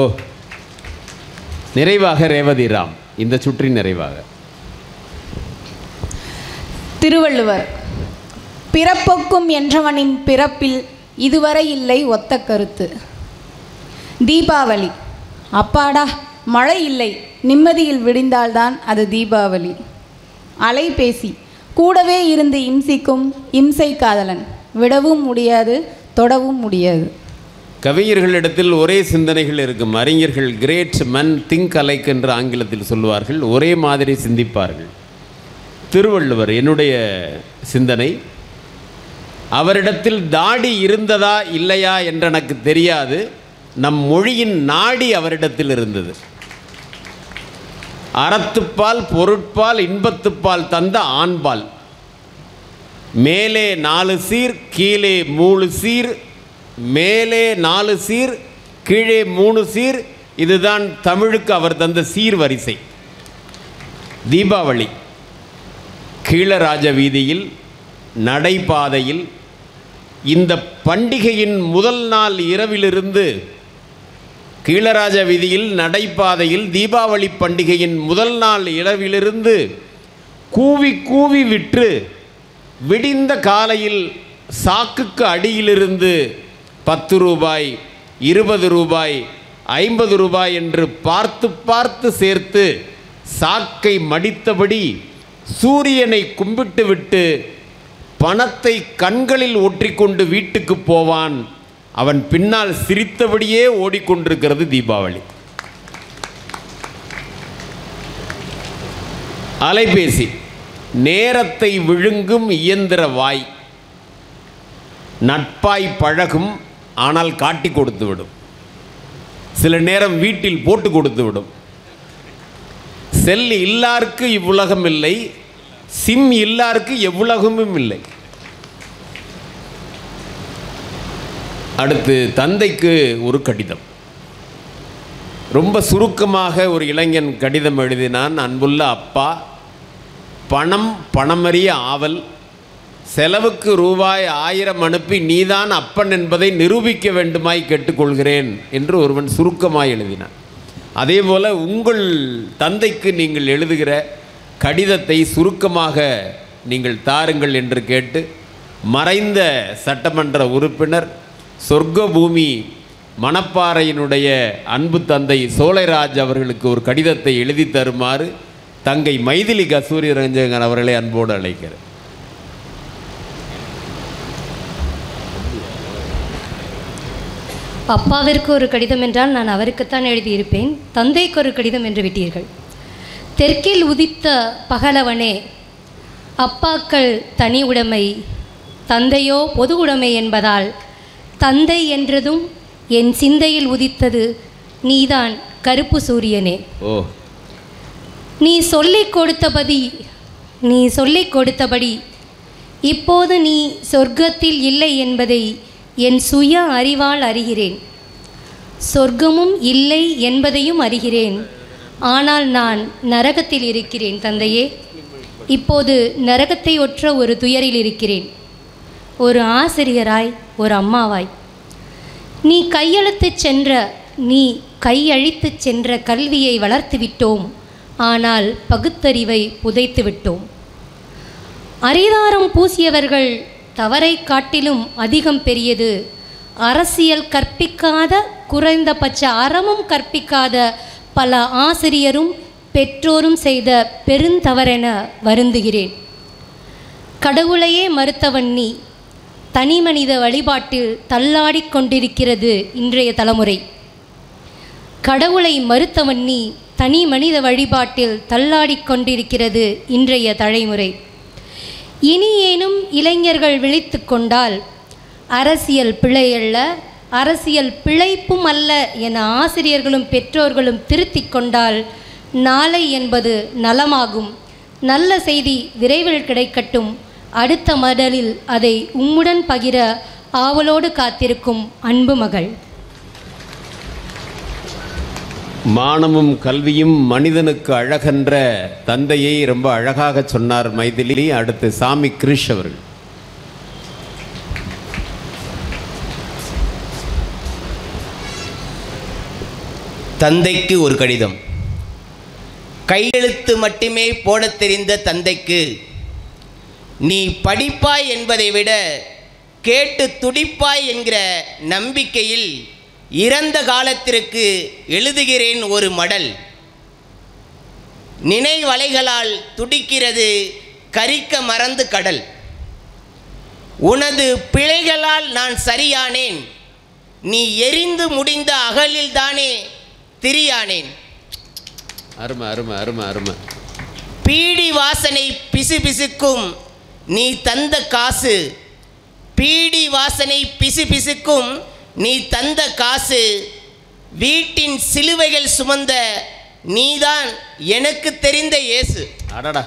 நிறைவாக ரேவதி ராம். இந்த சுற்றின் நிறைவாக திருவள்ளுவர். பிறப்பொக்கும் என்றவனின் பிறப்பில் இதுவரை இல்லை ஒத்த கருத்து. தீபாவளி. அப்பாடா, மழை இல்லை, நிம்மதியில் விடிந்தால்தான் அது தீபாவளி. அலைபேசி. கூடவே இருந்து இம்சிக்கும் இம்சை காதலன். விடவும் முடியாது, தொடவும் முடியாது. கவிஞர்களிடத்தில் ஒரே சிந்தனைகள் இருக்கும். அறிஞர்கள் கிரேட் மன் திங்க் அலைக் என்று ஆங்கிலத்தில் சொல்லுவார்கள். ஒரே மாதிரி சிந்திப்பார்கள். திருவள்ளுவர் என்னுடைய சிந்தனை, அவரிடத்தில் தாடி இருந்ததா இல்லையா என்று எனக்கு தெரியாது. நம் மொழியின் நாடி அவரிடத்தில் இருந்தது. அறத்துப்பால், பொருட்பால், இன்பத்துப்பால் தந்த ஆண்பால். மேலே 4 சீர், கீழே 3 சீர், மேலே 4 சீர், கீழே 3 சீர். இதுதான் தமிழுக்கு அவர் தந்த சீர் வரிசை. தீபாவளி கீழராஜ வீதியில் நடைபாதையில் இந்த பண்டிகையின் முதல் நாள் இரவிலிருந்து கீழராஜ வீதியில் நடைபாதையில் தீபாவளி பண்டிகையின் முதல் நாள் இரவிலிருந்து கூவி கூவி விற்று விடிந்த காலையில் சாக்குக்கு அடியிலிருந்து 10 ரூபாய், 20 ரூபாய், 50 ரூபாய் என்று பார்த்து பார்த்து சேர்த்து சாக்கை மடித்தபடி சூரியனை கும்பிட்டு விட்டு பணத்தை கண்களில் ஒற்றிக்கொண்டு வீட்டுக்கு போவான். அவன் பின்னால் சிரித்தபடியே ஓடிக்கொண்டிருக்கிறது தீபாவளி. அலைபேசி நேரத்தை விழுங்கும் இயந்திர வாய். நட்பாய் பழகும், ஆனால் காட்டி கொடுத்து விடும். சில நேரம் வீட்டில் போட்டு கொடுத்து விடும். செல் இல்லாருக்கு இவ்வுலகம் இல்லை, சிம் இல்லாருக்கு எவ்வுலகமும் இல்லை. அடுத்து தந்தைக்கு ஒரு கடிதம். ரொம்ப சுருக்கமாக ஒரு இளைஞன் கடிதம் எழுதினான். அன்புள்ள அப்பா, பணமறிய ஆவல், செலவுக்கு ரூபாய் 1000 அனுப்பி நீதான் அப்பன் என்பதை நிரூபிக்க வேண்டுமாய் கேட்டுக்கொள்கிறேன் என்று ஒருவன் சுருக்கமாய் எழுதினான். அதே போல் உங்கள் தந்தைக்கு நீங்கள் எழுதுகிற கடிதத்தை சுருக்கமாக நீங்கள் தாருங்கள் என்று கேட்டு மறைந்த சட்டமன்ற உறுப்பினர் சொர்க்கபூமி மணப்பாறையினுடைய அன்பு தந்தை சோலைராஜ் அவர்களுக்கு ஒரு கடிதத்தை எழுதி தருமாறு தங்கை மைதிலி கஸ்தூரி ரஞ்சகன் அவர்களை அன்போடு அழைக்கிறேன். அப்பாவிற்கு ஒரு கடிதம் என்றால் நான் அவருக்குத்தான் எழுதியிருப்பேன். தந்தைக்கு ஒரு கடிதம் என்று விட்டீர்கள். தெற்கில் உதித்த பகலவனே, அப்பாக்கள் தனி உடைமை, தந்தையோ பொது உடைமை என்பதால் தந்தை என்றதும் என் சிந்தையில் உதித்தது நீதான் கருப்பு சூரியனே. நீ சொல்லிக் கொடுத்தபடி இப்போது நீ சொர்க்கத்தில் இல்லை என்பதை என் சுய அறிவால் அறிகிறேன். சொர்க்கமும் இல்லை என்பதையும் அறிகிறேன். ஆனால் நான் நரகத்தில் இருக்கிறேன் தந்தையே. இப்போது நரகத்தை ஒற்ற ஒரு துயரில் இருக்கிறேன். ஒரு ஆசிரியராய், ஒரு அம்மாவாய். நீ கையழித்துச் சென்ற கல்வியை வளர்த்து விட்டோம். ஆனால் பகுத்தறிவை புதைத்து விட்டோம். அரிதாரம் பூசியவர்கள் தவறை காட்டிலும் அதிகம் பெரியது. அரசியல் கற்பிக்காத, குறைந்தபட்ச அறமும் கற்பிக்காத பல ஆசிரியரும் பெற்றோரும் செய்த பெருந்தவறென வருந்துகிறேன். கடவுளையே மறுத்தவன் நீ. தனி மனித வழிபாட்டில் தள்ளாடிக் கொண்டிருக்கிறது இன்றைய தலைமுறை. கடவுளை மறுத்தவன் நீ. தனி மனித வழிபாட்டில் தள்ளாடிக் கொண்டிருக்கிறது இன்றைய தலைமுறை. இனியேனும் இளைஞர்கள் விழித்து கொண்டால் அரசியல் பிழையல்ல, அரசியல் பிழைப்பும் அல்ல என ஆசிரியர்களும் பெற்றோர்களும் திருத்திக் கொண்டால் நாளை என்பது நலமாகும். நல்ல செய்தி விரைவில் கிடைக்கட்டும். அடுத்த மடலில் அதை உம்முடன் பகிர ஆவலோடு காத்திருக்கும் அன்பு மகள். மானமும் கல்வியும் மனிதனுக்கு அழகென்ற தந்தையை ரொம்ப அழகாக சொன்னார் மைதிலி. அடுத்து சாமி கிருஷ் அவர்கள். தந்தைக்கு ஒரு கடிதம். கையெழுத்து மட்டுமே போடத் தெரிந்த தந்தைக்கு, நீ படிப்பாய் என்பதை விட கேட்டு துடிப்பாய் என்கிற நம்பிக்கையில் இறந்த காலத்திற்கு எழுதுகிறேன் ஒரு மடல். நினைவலைகளால் துடிக்கிறது கரிக்க மறந்து கடல். உனது பிழைகளால் நான் சரியானேன். நீ எரிந்து முடிந்த அகலில் தானே திரியானேன். அருமை அருமை அருமை அருமை. பீடி வாசனை பிசுபிசுக்கும் நீ தந்த காசு. பீடி வாசனை பிசுபிசுக்கும் நீ தந்த காசு. வீட்டின் சிலுவைகள் சுமந்த நீதான் எனக்கு தெரிந்த இயேசு. அடடா.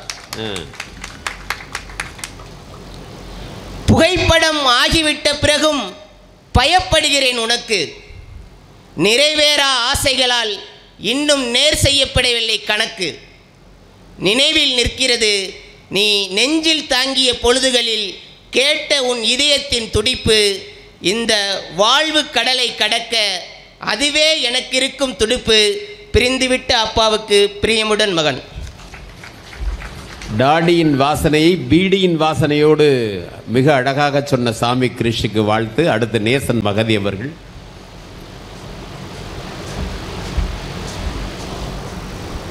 புகைப்படம் ஆகிவிட்ட பிறகும் பயப்படுகிறேன் உனக்கு. நிறைவேறா ஆசைகளால் இன்னும் நேர் செய்யப்படவில்லை கணக்கு. நினைவில் நிற்கிறது நீ நெஞ்சில் தாங்கிய பொழுதுகளில் கேட்ட உன் இதயத்தின் துடிப்பு. இந்த வாழ்வு கடலை கடக்க அதுவே எனக்கு இருக்கும் துடிப்பு. பிரிந்துவிட்ட அப்பாவுக்கு பிரியமுடன் மகன். டாடியின் வாசனையை பீடியின் வாசனையோடு மிக அழகாக சொன்ன சாமி கிருஷிக்கு வாழ்த்து. அடுத்து நேசன் மகதி அவர்கள்.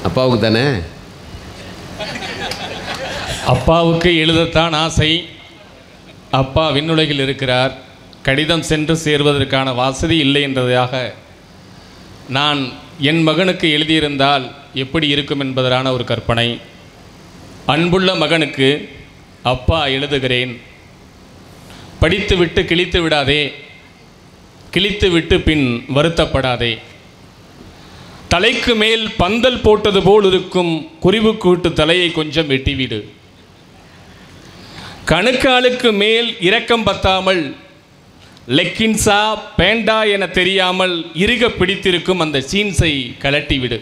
அப்பாவுக்கு தானே? அப்பாவுக்கு எழுதத்தான் ஆசை. அப்பா விண்ணுலகில் இருக்கிறார், கடிதம் சென்று சேர்வதற்கான வசதி இல்லை என்றதாக நான் என் மகனுக்கு எழுதியிருந்தால் எப்படி இருக்கும் என்பதற்கான ஒரு கற்பனை. அன்புள்ள மகனுக்கு அப்பா எழுதுகிறேன், படித்துவிட்டு கிழித்து விடாதே, கிழித்து விட்டு பின் வருத்தப்படாதே. தலைக்கு மேல் பந்தல் போட்டது போல் இருக்கும் குருவிக்கூட்டு தலையை கொஞ்சம் வெட்டிவிடு. கணுக்காலுக்கு மேல் இரக்கம் பத்தாமல் லெக்கின்ஸா பேண்டா என தெரியாமல் இறுக பிடித்திருக்கும் அந்த ஜீன்ஸை கலட்டிவிடு.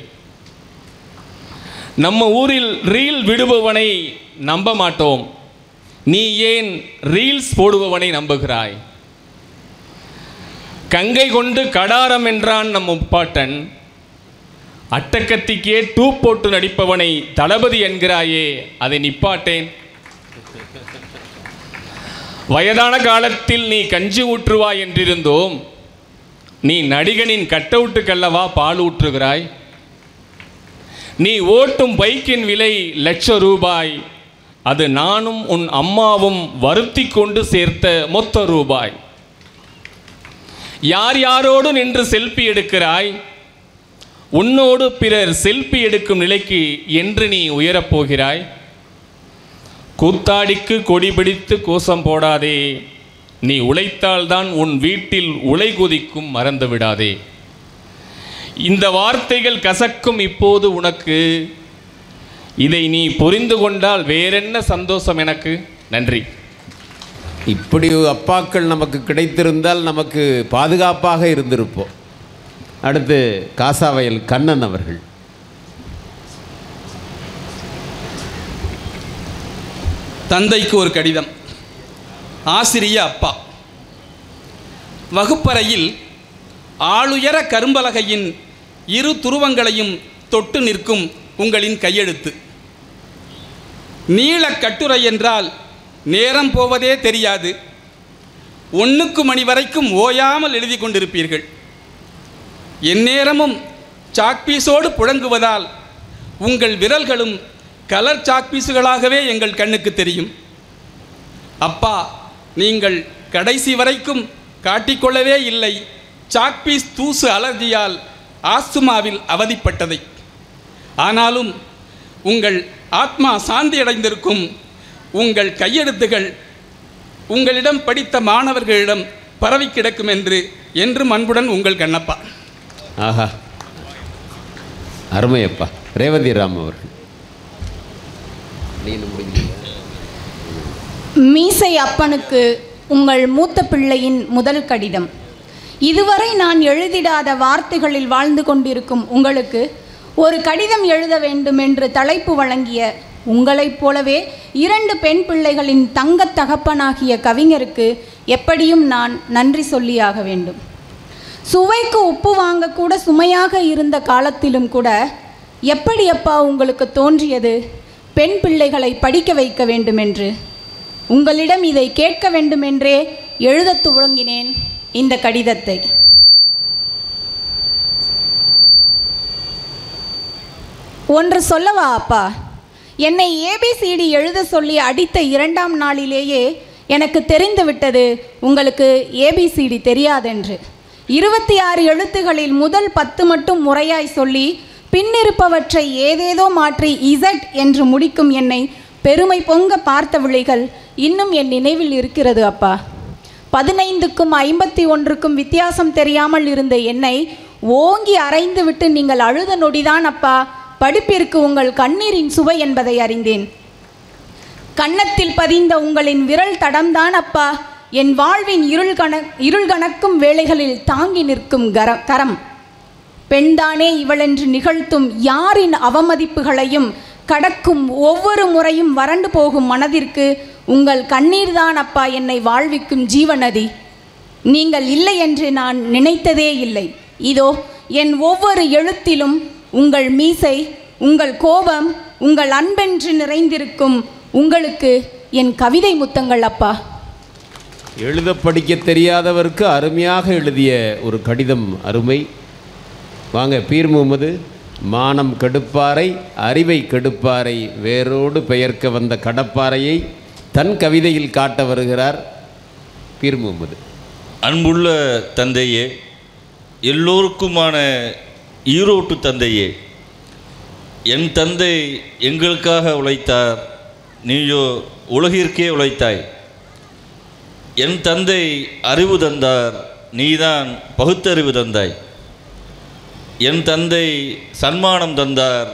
நம்ம ஊரில் ரீல் விடுபவனை நம்ப மாட்டோம், நீ ஏன் ரீல்ஸ் போடுபவனை நம்புகிறாய்? கங்கை கொண்டு கடாரம் என்றான் நம் முப்பாட்டன், அட்டக்கத்திக்கே டூ போட்டு நடிப்பவனை தளபதி என்கிறாயே, அதை நிப்பாட்டேன். வயதான காலத்தில் நீ கஞ்சி ஊற்றுவாய் என்றிருந்தோம், நீ நடிகனின் கட்டவுட்டுக்கல்லவா பால் ஊற்றுகிறாய்? நீ ஓட்டும் பைக்கின் விலை ₹1,00,000, அது நானும் உன் அம்மாவும் வருத்தி கொண்டு சேர்த்த மொத்த ரூபாய். யார் யாரோடு நின்று செல்ஃபி எடுக்கிறாய்? உன்னோடு பிறர் செல்ஃபி எடுக்கும் நிலைக்கு என்று நீ உயரப்போகிறாய்? கூத்தாடிக்கு கொடி பிடித்து கோஷம் போடாதே, நீ உழைத்தால்தான் உன் வீட்டில் உலை கொதிக்கும், மறந்து விடாதே. இந்த வார்த்தைகள் கசக்கும் இப்போது உனக்கு, இதை நீ புரிந்து கொண்டால் வேறென்ன சந்தோஷம் எனக்கு. நன்றி. இப்படி அப்பாக்கள் நமக்கு கிடைத்திருந்தால் நமக்கு பாதுகாப்பாக இருந்திருப்போம். அடுத்து காசாவயல் கண்ணன் அவர்கள். தந்தைக்கு ஒரு கடிதம். ஆசிரிய அப்பா, வகுப்பறையில் ஆளுயர கரும்பலகையின் இரு துருவங்களையும் தொட்டு நிற்கும் உங்களின் கையெழுத்து. நீள கட்டுரை என்றால் நேரம் போவதே தெரியாது. 1 மணி வரைக்கும் ஓயாமல் எழுதி கொண்டிருப்பீர்கள். எந்நேரமும் சாக்பீஸோடு புழங்குவதால் உங்கள் விரல்களும் கலர் சாக்பீஸுகளாகவே எங்கள் கண்ணுக்கு தெரியும். அப்பா, நீங்கள் கடைசி வரைக்கும் காட்டிக்கொள்ளவே இல்லை சாக்பீஸ் தூசு அலர்ஜியால் ஆஸ்துமாவில் அவதிப்பட்டதை. ஆனாலும் உங்கள் ஆத்மா சாந்தியடைந்திருக்கும். உங்கள் கையெழுத்துகள் உங்களிடம் படித்த மாணவர்களிடம் பரவி கிடக்கும் என்றும் அன்புடன் உங்கள் கண்ணப்பா. ஆஹா, அருமையப்பா. ரேவதி ராம் அவர்கள். மீசை அப்பனுக்கு உங்கள் மூத்த பிள்ளையின் முதல் கடிதம். இதுவரை நான் எழுதிடாத வார்த்தைகளில் வாழ்ந்து கொண்டிருக்கும் உங்களுக்கு ஒரு கடிதம் எழுத வேண்டும் என்று தலைப்பு வழங்கிய உங்களைப் போலவே 2 பெண் பிள்ளைகளின் தங்கத் தகப்பனாகிய கவிஞருக்கு எப்படியும் நான் நன்றி சொல்லியாக வேண்டும். சுவைக்கு உப்பு வாங்கக்கூட சுமையாக இருந்த காலத்திலும் கூட எப்படி அப்பா உங்களுக்கு தோன்றியது பெண் பிள்ளைகளை படிக்க வைக்க வேண்டுமென்று? உங்களிடம் இதை கேட்க வேண்டுமென்றே எழுதத் துவங்கினேன் இந்த கடிதத்தை. ஒன்று சொல்லவா அப்பா? என்னை ABCD எழுத சொல்லி அடித்த 2ஆம் நாளிலேயே எனக்கு தெரிந்துவிட்டது உங்களுக்கு ABCD தெரியாதென்று. 26 எழுத்துகளில் முதல் 10 மட்டும் முறையாய் சொல்லி பின்னிருப்பவற்றை ஏதேதோ மாற்றி Z என்று முடிக்கும் என்னை பெருமை பொங்க பார்த்த விழிகள் இன்னும் என் நினைவில் இருக்கிறது அப்பா. 15க்கும் 51க்கும் வித்தியாசம் தெரியாமல் இருந்த என்னை ஓங்கி அரைந்து விட்டு நீங்கள் அழுத நொடிதான் அப்பா படிப்பிற்கு உங்கள் கண்ணீரின் சுவை என்பதை அறிந்தேன். கன்னத்தில் பதிந்த உங்களின் விரல் தடம்தான் அப்பா என் வாழ்வின் இருள் கணக்கும் வேளைகளில் தாங்கி நிற்கும் கரம். பெண்தானே இவளென்று நிகழ்த்தும் யாரின் அவமதிப்புகளையும் கடக்கும் ஒவ்வொரு முறையும் வறண்டு போகும் மனதிற்கு உங்கள் கண்ணீர்தான் அப்பா என்னை வாழ்விக்கும் ஜீவநதி. நீங்கள் இல்லை என்று நான் நினைத்ததே இல்லை. இதோ என் ஒவ்வொரு எழுத்திலும் உங்கள் மீசை, உங்கள் கோபம், உங்கள் அன்பென்று நிறைந்திருக்கும் உங்களுக்கு என் கவிதை முத்தங்கள் அப்பா. எழுத படிக்க தெரியாதவருக்கு அருமையாக எழுதிய ஒரு கடிதம். அருமை. வாங்க பீர் முகமது. மானம் கெடுப்பாரை அறிவை கெடுப்பாரை வேரோடு பெயர்க்க வந்த கடப்பாரையை தன் கவிதையில் காட்ட வருகிறார். பீர் முகமது. அன்புள்ள தந்தையே, எல்லோருக்குமான ஈரோட்டு தந்தையே, என் தந்தை எங்களுக்காக உழைத்தார், நீயோ உலகிற்கே உழைத்தாய். என் தந்தை அறிவு தந்தார், நீதான் பகுத்தறிவு தந்தாய். என் தந்தை சன்மானம் தந்தார்,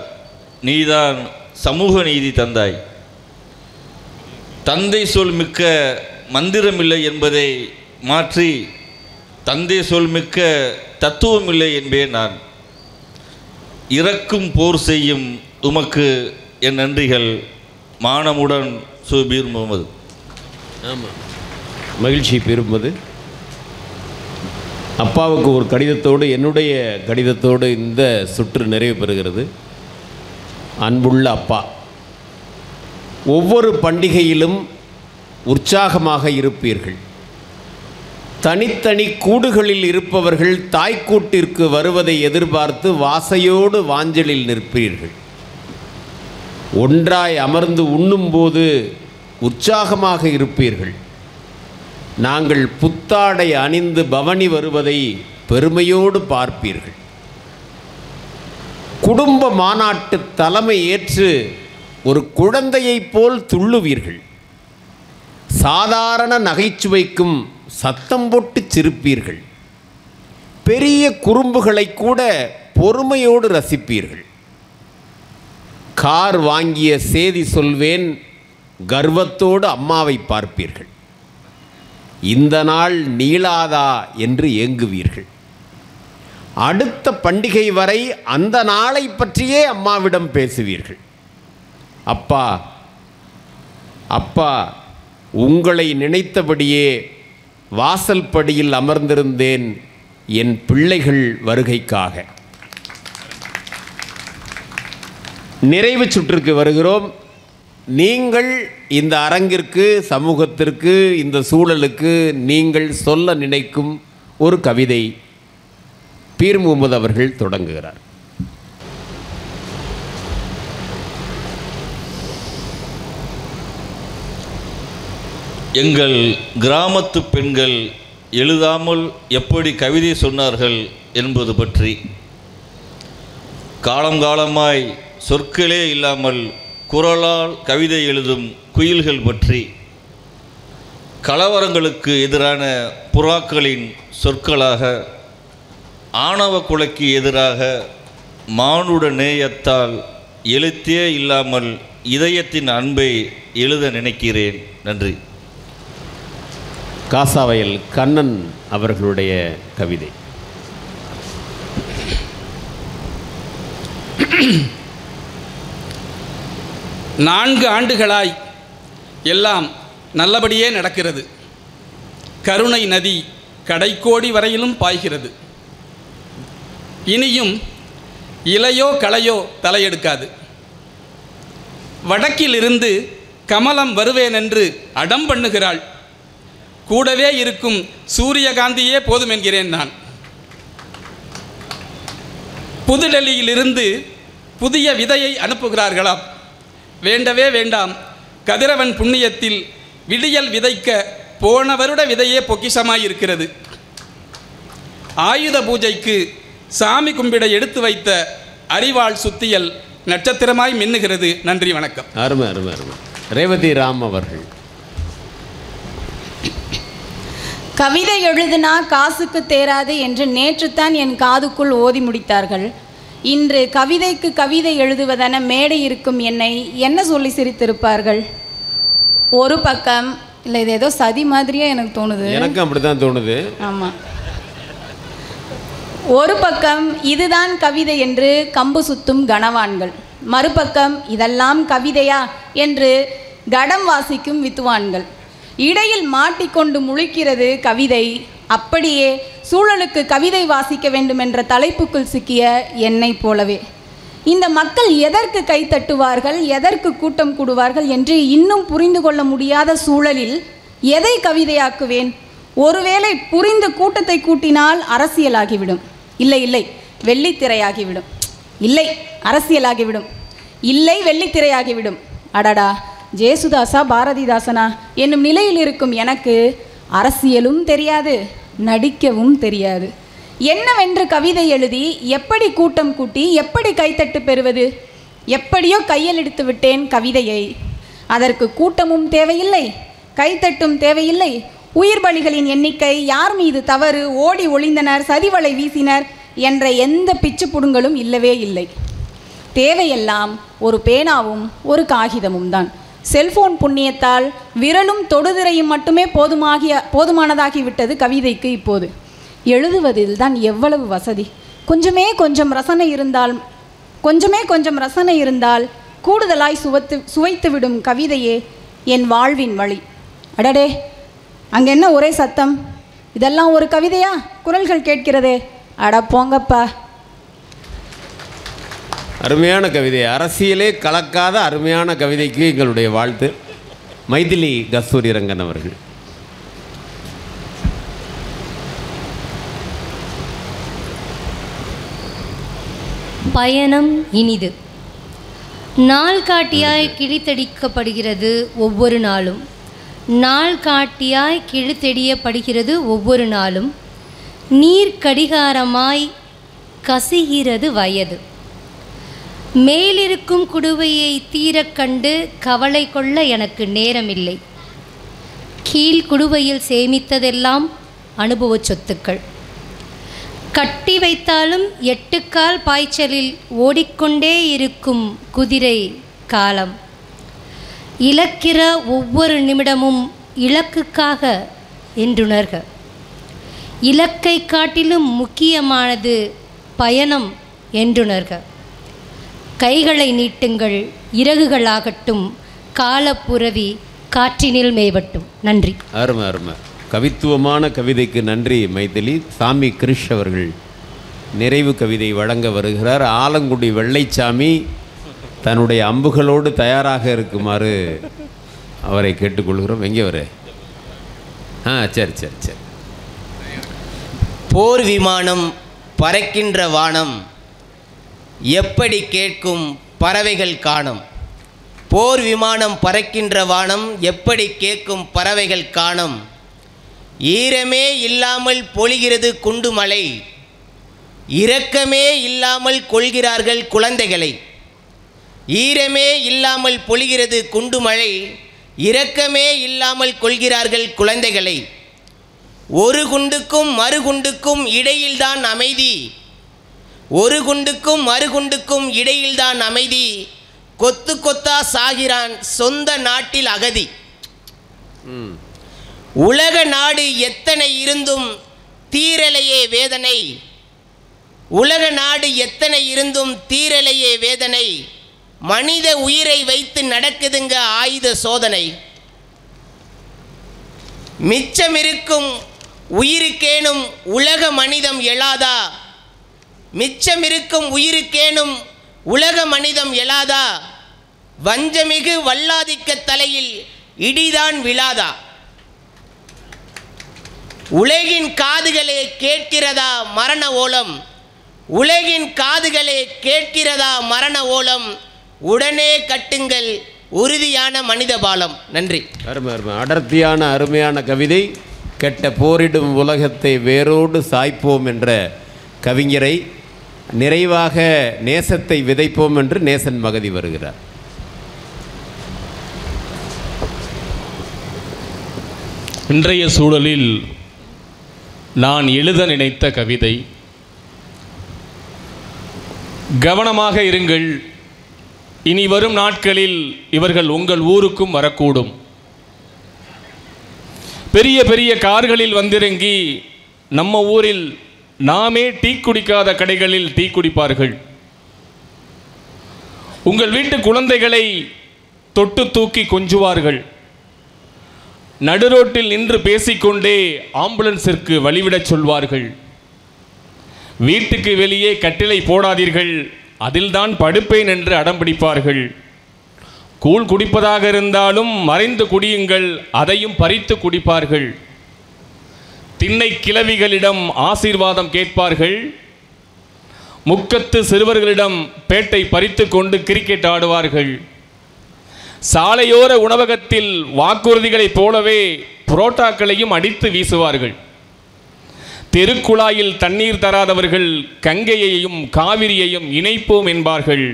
நீதான் சமூக நீதி தந்தாய். தந்தை சொல் மிக்க மந்திரமில்லை என்பதை மாற்றி தந்தை சொல் மிக்க தத்துவமில்லை என்பேன் நான். இறக்கும் போர் செய்யும் உமக்கு என் நன்றிகள். மானமுடன் பீர் முகமது. ஆமாம், மகிழ்ச்சி பீர் முகமது. அப்பாவுக்கு ஒரு கடிதத்தோடு என்னுடைய கடிதத்தோடு இந்த சுற்று நிறைவு பெறுகிறது. அன்புள்ள அப்பா, ஒவ்வொரு பண்டிகையிலும் உற்சாகமாக இருப்பீர்கள். தனித்தனி கூடுகளில் இருப்பவர்கள் தாய்க்கூட்டிற்கு வருவதை எதிர்பார்த்து வாசையோடு வாஞ்சலில் நிற்பீர்கள். ஒன்றாய் அமர்ந்து உண்ணும்போது உற்சாகமாக இருப்பீர்கள். நாங்கள் புத்தாடை அணிந்து பவனி வருவதை பெருமையோடு பார்ப்பீர்கள். குடும்ப மாநாட்டு தலைமை ஏற்று ஒரு குழந்தையைப் போல் துள்ளுவீர்கள். சாதாரண நகைச்சுவைக்கும் சத்தம் போட்டு சிரிப்பீர்கள். பெரிய குறும்புகளை கூட பொறுமையோடு ரசிப்பீர்கள். கார் வாங்கிய செய்தி சொல்வேன், கர்வத்தோடு அம்மாவை பார்ப்பீர்கள். இந்த நாள் நீளாதா என்று ஏங்குவீர்கள். அடுத்த பண்டிகை வரை அந்த நாளை பற்றியே அம்மாவிடம் பேசுவீர்கள். அப்பா அப்பா, உங்களை நினைத்தபடியே வாசல் படியில் அமர்ந்திருந்தேன் என் பிள்ளைகள் வருகைக்காக. நிறைவு சுற்றுக்கு வருகிறோம். நீங்கள் இந்த அரங்கிற்கு, சமூகத்திற்கு, இந்த சூழலுக்கு நீங்கள் சொல்ல நினைக்கும் ஒரு கவிதை பீர் முகமது அவர்கள் தொடங்குகிறார். எங்கள் கிராமத்து பெண்கள் எழுதாமல் எப்படி கவிதை சொன்னார்கள் என்பது பற்றி, காலங்காலமாய் சொற்களே இல்லாமல் குரலால் கவிதை எழுதும் குயில்கள் பற்றி, கலவரங்களுக்கு எதிரான புறாக்களின் சொற்களாக, ஆணவ கொலைக்கு எதிராக மானுட நேயத்தால் எழுத்தே இல்லாமல் இதயத்தின் அன்பை எழுத நினைக்கிறேன். நன்றி. காசாவயல் கண்ணன் அவர்களுடைய கவிதை. நான்கு ஆண்டுகளாய் எல்லாம் நல்லபடியே நடக்கிறது. கருணை நதி கடைக்கோடி வரையிலும் பாய்கிறது. இனியும் இலையோ களையோ தலையெடுக்காது. வடக்கிலிருந்து கமலம் வருவேன் என்று அடம் பண்ணுகிறாள். கூடவே இருக்கும் சூரியகாந்தியே போதும் என்கிறேன் நான். புதுடெல்லியிலிருந்து புதிய விதையை அனுப்புகிறார்களாம். வேண்டவே வேண்டாம். கதிரவன் புண்ணியத்தில் விடியல் விதைக்க போன வருட விதையே பொக்கிஷமாயிருக்கிறது. ஆயுத பூஜைக்கு சாமி கும்பிட எடுத்து வைத்த அரிவாள் சுத்தியல் நட்சத்திரமாய் மின்னுகிறது. நன்றி, வணக்கம். அருமை அருமை அருமை. ரேவதி ராம் அவர்கள். கவிதை எழுதுனா காசுக்கு தேராது என்று நேற்றுத்தான் என் காதுக்குள் ஓதி முடித்தார்கள். இன்று கவிதைக்கு கவிதை எழுதுவதென மேடை இருக்கும் என்னை என்ன சொல்லி சிரித்திருப்பார்கள். ஒரு பக்கம் இல்லை, இது ஏதோ சதி மாதிரியே எனக்கு தோணுது. எனக்கும் அப்படித்தான் தோணுது. ஆமாம், ஒரு பக்கம் இதுதான் கவிதை என்று கம்பு சுத்தும் கனவான்கள், மறுபக்கம் இதெல்லாம் கவிதையா என்று கடம் வாசிக்கும் வித்துவான்கள். இடையில் மாட்டிக்கொண்டு முழிக்கிறது கவிதை. அப்படியே சூழலுக்கு கவிதை வாசிக்க வேண்டும் என்ற தலைப்புக்குள் சிக்கிய என்னை போலவே இந்த மக்கள் எதற்கு கை தட்டுவார்கள், எதற்கு கூட்டம் கூடுவார்கள் என்று இன்னும் புரிந்து கொள்ள முடியாத சூழலில் எதை கவிதையாக்குவேன்? ஒருவேளை புரிந்து கூட்டத்தை கூட்டினால் அரசியலாகிவிடும். இல்லை இல்லை, வெள்ளித்திரையாகிவிடும். இல்லை, அரசியலாகிவிடும். இல்லை, வெள்ளித்திரையாகிவிடும். அடடா, ஜேசுதாசா பாரதிதாசனா என்னும் நிலையில் இருக்கும் எனக்கு அரசியலும் தெரியாது, நடிக்கவும் தெரியாது. என்னவென்று கவிதை எழுதி எப்படி கூட்டம் கூட்டி எப்படி கைத்தட்டு பெறுவது? எப்படியோ கையில் எடுத்து விட்டேன் கவிதையை. அதற்கு கூட்டமும் தேவையில்லை, கைத்தட்டும் தேவையில்லை. உயிர் பலிகளின் எண்ணிக்கை, யார் மீது தவறு, ஓடி ஒளிந்தனர், சதிவலை வீசினர் என்ற எந்த பிச்சு புடுங்களும் இல்லவே இல்லை. தேவையெல்லாம் ஒரு பேனாவும் ஒரு காகிதமும் தான். செல்போன் புண்ணியத்தால் விரலும் தொடுதிரையும் மட்டுமே போதுமானதாகிவிட்டது கவிதைக்கு. இப்போது எழுதுவதில் தான் எவ்வளவு வசதி. கொஞ்சமே கொஞ்சம் ரசனை இருந்தால் கூடுதலாய் சுவைத்துவிடும் கவிதையே என் வாழ்வின் வழி. அடடே, அங்கே என்ன ஒரே சத்தம்? இதெல்லாம் ஒரு கவிதையா? குரல்கள் கேட்கிறதே. அட போங்கப்பா. அருமையான கவிதை, அரசியலே கலக்காத அருமையான கவிதைக்கு எங்களுடைய வாழ்த்து. மைதிலி கஸ்தூரிரங்கன் அவர்கள். பயணம் இனிது. நாள் காட்டியாய் கிழித்தடிக்கப்படுகிறது ஒவ்வொரு நாளும். நாள் காட்டியாய் கிழித்தெடியப்படுகிறது ஒவ்வொரு நாளும். நீர் கடிகாரமாய் கசிகிறது வயது. மேலிருக்கும் குடுவையை தீரக் கண்டு கவலை கொள்ள எனக்கு நேரமில்லை. கீழ் குடுவையில் சேமித்ததெல்லாம் அனுபவ சொத்துக்கள். கட்டி வைத்தாலும் 8 கால் பாய்ச்சலில் ஓடிக்கொண்டே இருக்கும் குதிரை காலம். இழக்கிற ஒவ்வொரு நிமிடமும் இலக்குக்காக என்றுணர்க. இலக்கை காட்டிலும் முக்கியமானது பயணம் என்றுணர்க. கைகளை நீட்டுங்கள், இறகுகளாகட்டும், காலப்புரவி காற்றினில் மேவட்டும். நன்றி. அருமை அருமை. கவித்துவமான கவிதைக்கு நன்றி மைதிலி. சாமி கிருஷ் அவர்கள் நிறைவு கவிதை வழங்க வருகிறார். ஆலங்குடி வெள்ளைச்சாமி தன்னுடைய அம்புகளோடு தயாராக இருக்குமாறு அவரை கேட்டுக்கொள்கிறோம். எங்கே வர? சரி சரி சரி. போர் விமானம் பறக்கின்ற வானம் எப்படி கேட்கும் பறவைகள் காணும். போர் விமானம் பறக்கின்ற வானம் எப்படி கேட்கும் பறவைகள் காணும். ஈரமே இல்லாமல் பொழிகிறது குண்டுமலை, இரக்கமே இல்லாமல் கொள்கிறார்கள் குழந்தைகளை. ஈரமே இல்லாமல் பொழிகிறது குண்டுமழை, இரக்கமே இல்லாமல் கொள்கிறார்கள் குழந்தைகளை. ஒரு குண்டுக்கும் மறுகுண்டுக்கும் இடையில்தான் அமைதி, ஒரு குண்டுக்கும் மறுகுண்டுக்கும் இடையில்தான் அமைதி. கொத்து கொத்தா சாகிறான் சொந்த நாட்டில் அகதி. உலக நாடு எத்தனை இருந்தும் தீரலையே வேதனை, உலக நாடு எத்தனை இருந்தும் தீரலையே வேதனை. மனித உயிரை வைத்து நடக்குதுங்க ஆயுத சோதனை. மிச்சமிருக்கும் உயிருக்கேனும் உலக மனிதம் எழாதா, மிச்சமிருக்கும் உயிருக்கேனும் உலக மனிதம் எழாதா. வஞ்சமிகு வல்லாதிக்க தலையில் இடிதான் விழாதா. உலகின் காதுகளே கேட்கிறதா மரண ஓலம், உலகின் காதுகளே கேட்கிறதா மரண ஓலம். உடனே கட்டுங்கள் உறுதியான மனித பாலம். நன்றி. அருமை அருமை. அடர்த்தியான அருமையான கவிதை. கெட்ட போரிடும் உலகத்தை வேரோடு சாய்ப்போம் என்ற கவிஞரை நிறைவாக நேசத்தை விதைப்போம் என்று நேசன் மகதி வருகிறார். இன்றைய சூழலில் நான் எழுத நினைத்த கவிதை, கவனமாக இருங்கள், இனி வரும் நாட்களில் இவர்கள் உங்கள் ஊருக்கும் வரக்கூடும். பெரிய பெரிய கார்களில் வந்திறங்கி நம்ம ஊரில் நாமே டீ குடிக்காத கடைகளில் டீ குடிப்பார்கள். உங்கள் வீட்டு குழந்தைகளை தொட்டு தூக்கி கொஞ்சுவார்கள். நடுரோட்டில் நின்று பேசிக்கொண்டே ஆம்புலன்ஸிற்கு வழிவிடச் சொல்வார்கள். வீட்டுக்கு வெளியே கட்டிலை போடாதீர்கள், அதில்தான் படுப்பேன் என்று அடம்பிடிப்பார்கள். கூழ் குடிப்பதாக இருந்தாலும் மறைந்து குடியுங்கள், அதையும் பறித்து குடிப்பார்கள். திண்ணை கிழவிகளிடம் ஆசீர்வாதம் கேட்பார்கள். முக்கத்து சிறுவர்களிடம் பேட்டை பறித்து கொண்டு கிரிக்கெட் ஆடுவார்கள். சாலையோர உணவகத்தில் வாக்குறுதிகளைப் போலவே புரோட்டாக்களையும் அடித்து வீசுவார்கள். தெருக்குழாயில் தண்ணீர் தராதவர்கள் கங்கையையும் காவிரியையும் இணைப்போம் என்பார்கள்.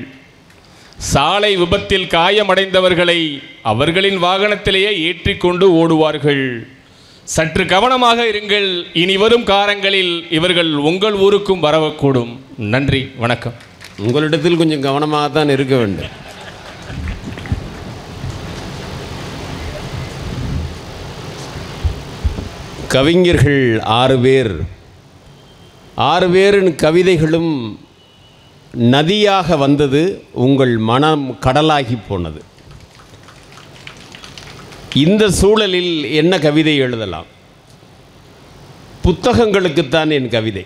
சாலை விபத்தில் காயமடைந்தவர்களை அவர்களின் வாகனத்திலேயே ஏற்றிக்கொண்டு ஓடுவார்கள். சற்று கவனமாக இருங்கள். இனி வரும் காலங்களில் இவர்கள் உங்கள் ஊருக்கும் வரக்கூடும். நன்றி, வணக்கம். உங்களிடத்தில் கொஞ்சம் கவனமாகத்தான் இருக்க வேண்டும். கவிஞர்கள் 6 பேர், 6 பேரின் கவிதைகளும் நதியாக வந்தது, உங்கள் மனம் கடலாகி போனது. இந்த சூழலில் என்ன கவிதை எழுதலாம்? புத்தகங்களுக்குத்தான் என் கவிதை.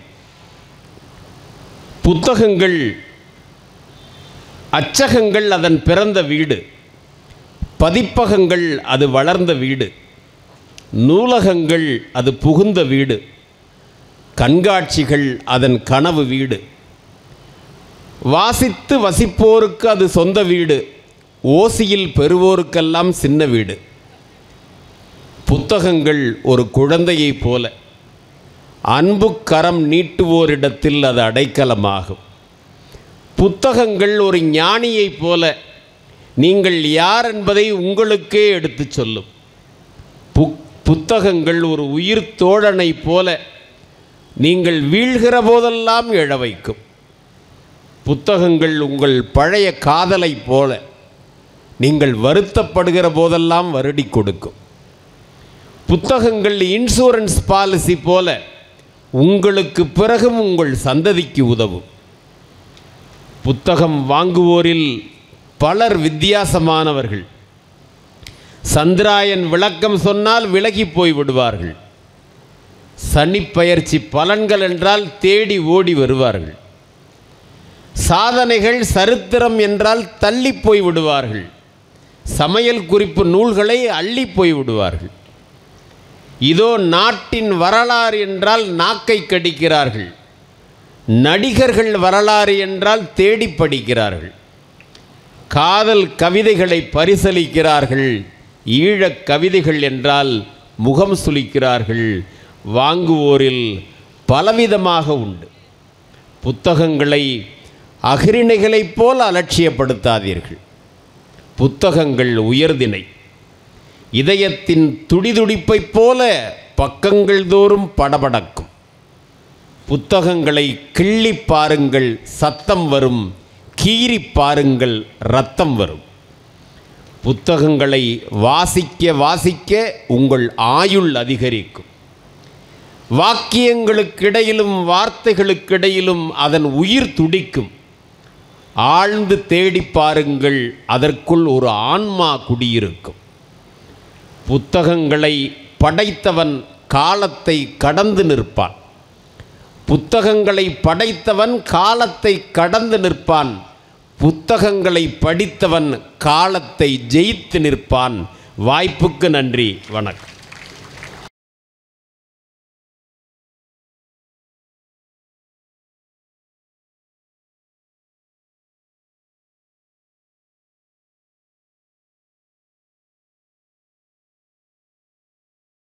புத்தகங்கள், அச்சகங்கள் அதன் பிறந்த வீடு, பதிப்பகங்கள் அது வளர்ந்த வீடு, நூலகங்கள் அது புகுந்த வீடு, கண்காட்சிகள் அதன் கனவு வீடு, வாசித்து வசிப்போருக்கு அது சொந்த வீடு, ஓசியில் பெறுவோருக்கெல்லாம் சின்ன வீடு. புத்தகங்கள் ஒரு குழந்தையைப் போல, அன்பு கரம் நீட்டுவோரிடத்தில் அது அடைக்கலமாகும். புத்தகங்கள் ஒரு ஞானியைப் போல, நீங்கள் யார் என்பதை உங்களுக்கே எடுத்துச் சொல்லும். புத்தகங்கள் ஒரு உயிர் தோழனைப் போல, நீங்கள் வீழ்கிற போதெல்லாம் எழ வைக்கும். புத்தகங்கள் உங்கள் பழைய காதலைப் போல, நீங்கள் வருத்தப்படுகிற போதெல்லாம் வருடி கொடுக்கும். புத்தகங்கள் இன்சூரன்ஸ் பாலிசி போல, உங்களுக்கு பிறகும் உங்கள் சந்ததிக்கு உதவும். புத்தகம் வாங்குவோரில் பலர் வித்தியாசமானவர்கள். சந்திராயன் விளக்கம் சொன்னால் விலகி போய் விடுவார்கள். சனிப்பெயர்ச்சி பலன்கள் என்றால் தேடி ஓடி வருவார்கள். சாதனைகள் சரித்திரம் என்றால் தள்ளி போய் விடுவார்கள். சமையல் குறிப்பு நூல்களை அள்ளி போய் விடுவார்கள். இதோ நாட்டின் வரலாறு என்றால் நாக்கை கடிக்கிறார்கள். நடிகர்கள் வரலாறு என்றால் தேடி படிக்கிறார்கள். காதல் கவிதைகளை பரிசளிக்கிறார்கள். ஈழக் கவிதைகள் என்றால் முகம் சுளிக்கிறார்கள். வாங்குவோரில் பலவிதமாக உண்டு. புத்தகங்களை அகிரிணைகளைப் போல அலட்சியப்படுத்தாதீர்கள். புத்தகங்கள் உயர்தினை. இதயத்தின் துடிதுடிப்பைப் போல பக்கங்கள் தோறும் படபடக்கும். புத்தகங்களை கிள்ளி பாருங்கள், சத்தம் வரும். கீறி பாருங்கள், இரத்தம் வரும். புத்தகங்களை வாசிக்க வாசிக்க உங்கள் ஆயுள் அதிகரிக்கும். வாக்கியங்களுக்கிடையிலும் வார்த்தைகளுக்கிடையிலும் அதன் உயிர் துடிக்கும். ஆழ்ந்து தேடி பாருங்கள், அதற்குள் ஒரு ஆன்மா குடியிருக்கும். புத்தகங்களை படைத்தவன் காலத்தை கடந்து நிற்பான். புத்தகங்களை படைத்தவன் காலத்தை கடந்து நிற்பான். புத்தகங்களை படித்தவன் காலத்தை ஜெயித்து நிற்பான். வாய்ப்புக்கு நன்றி, வணக்கம்.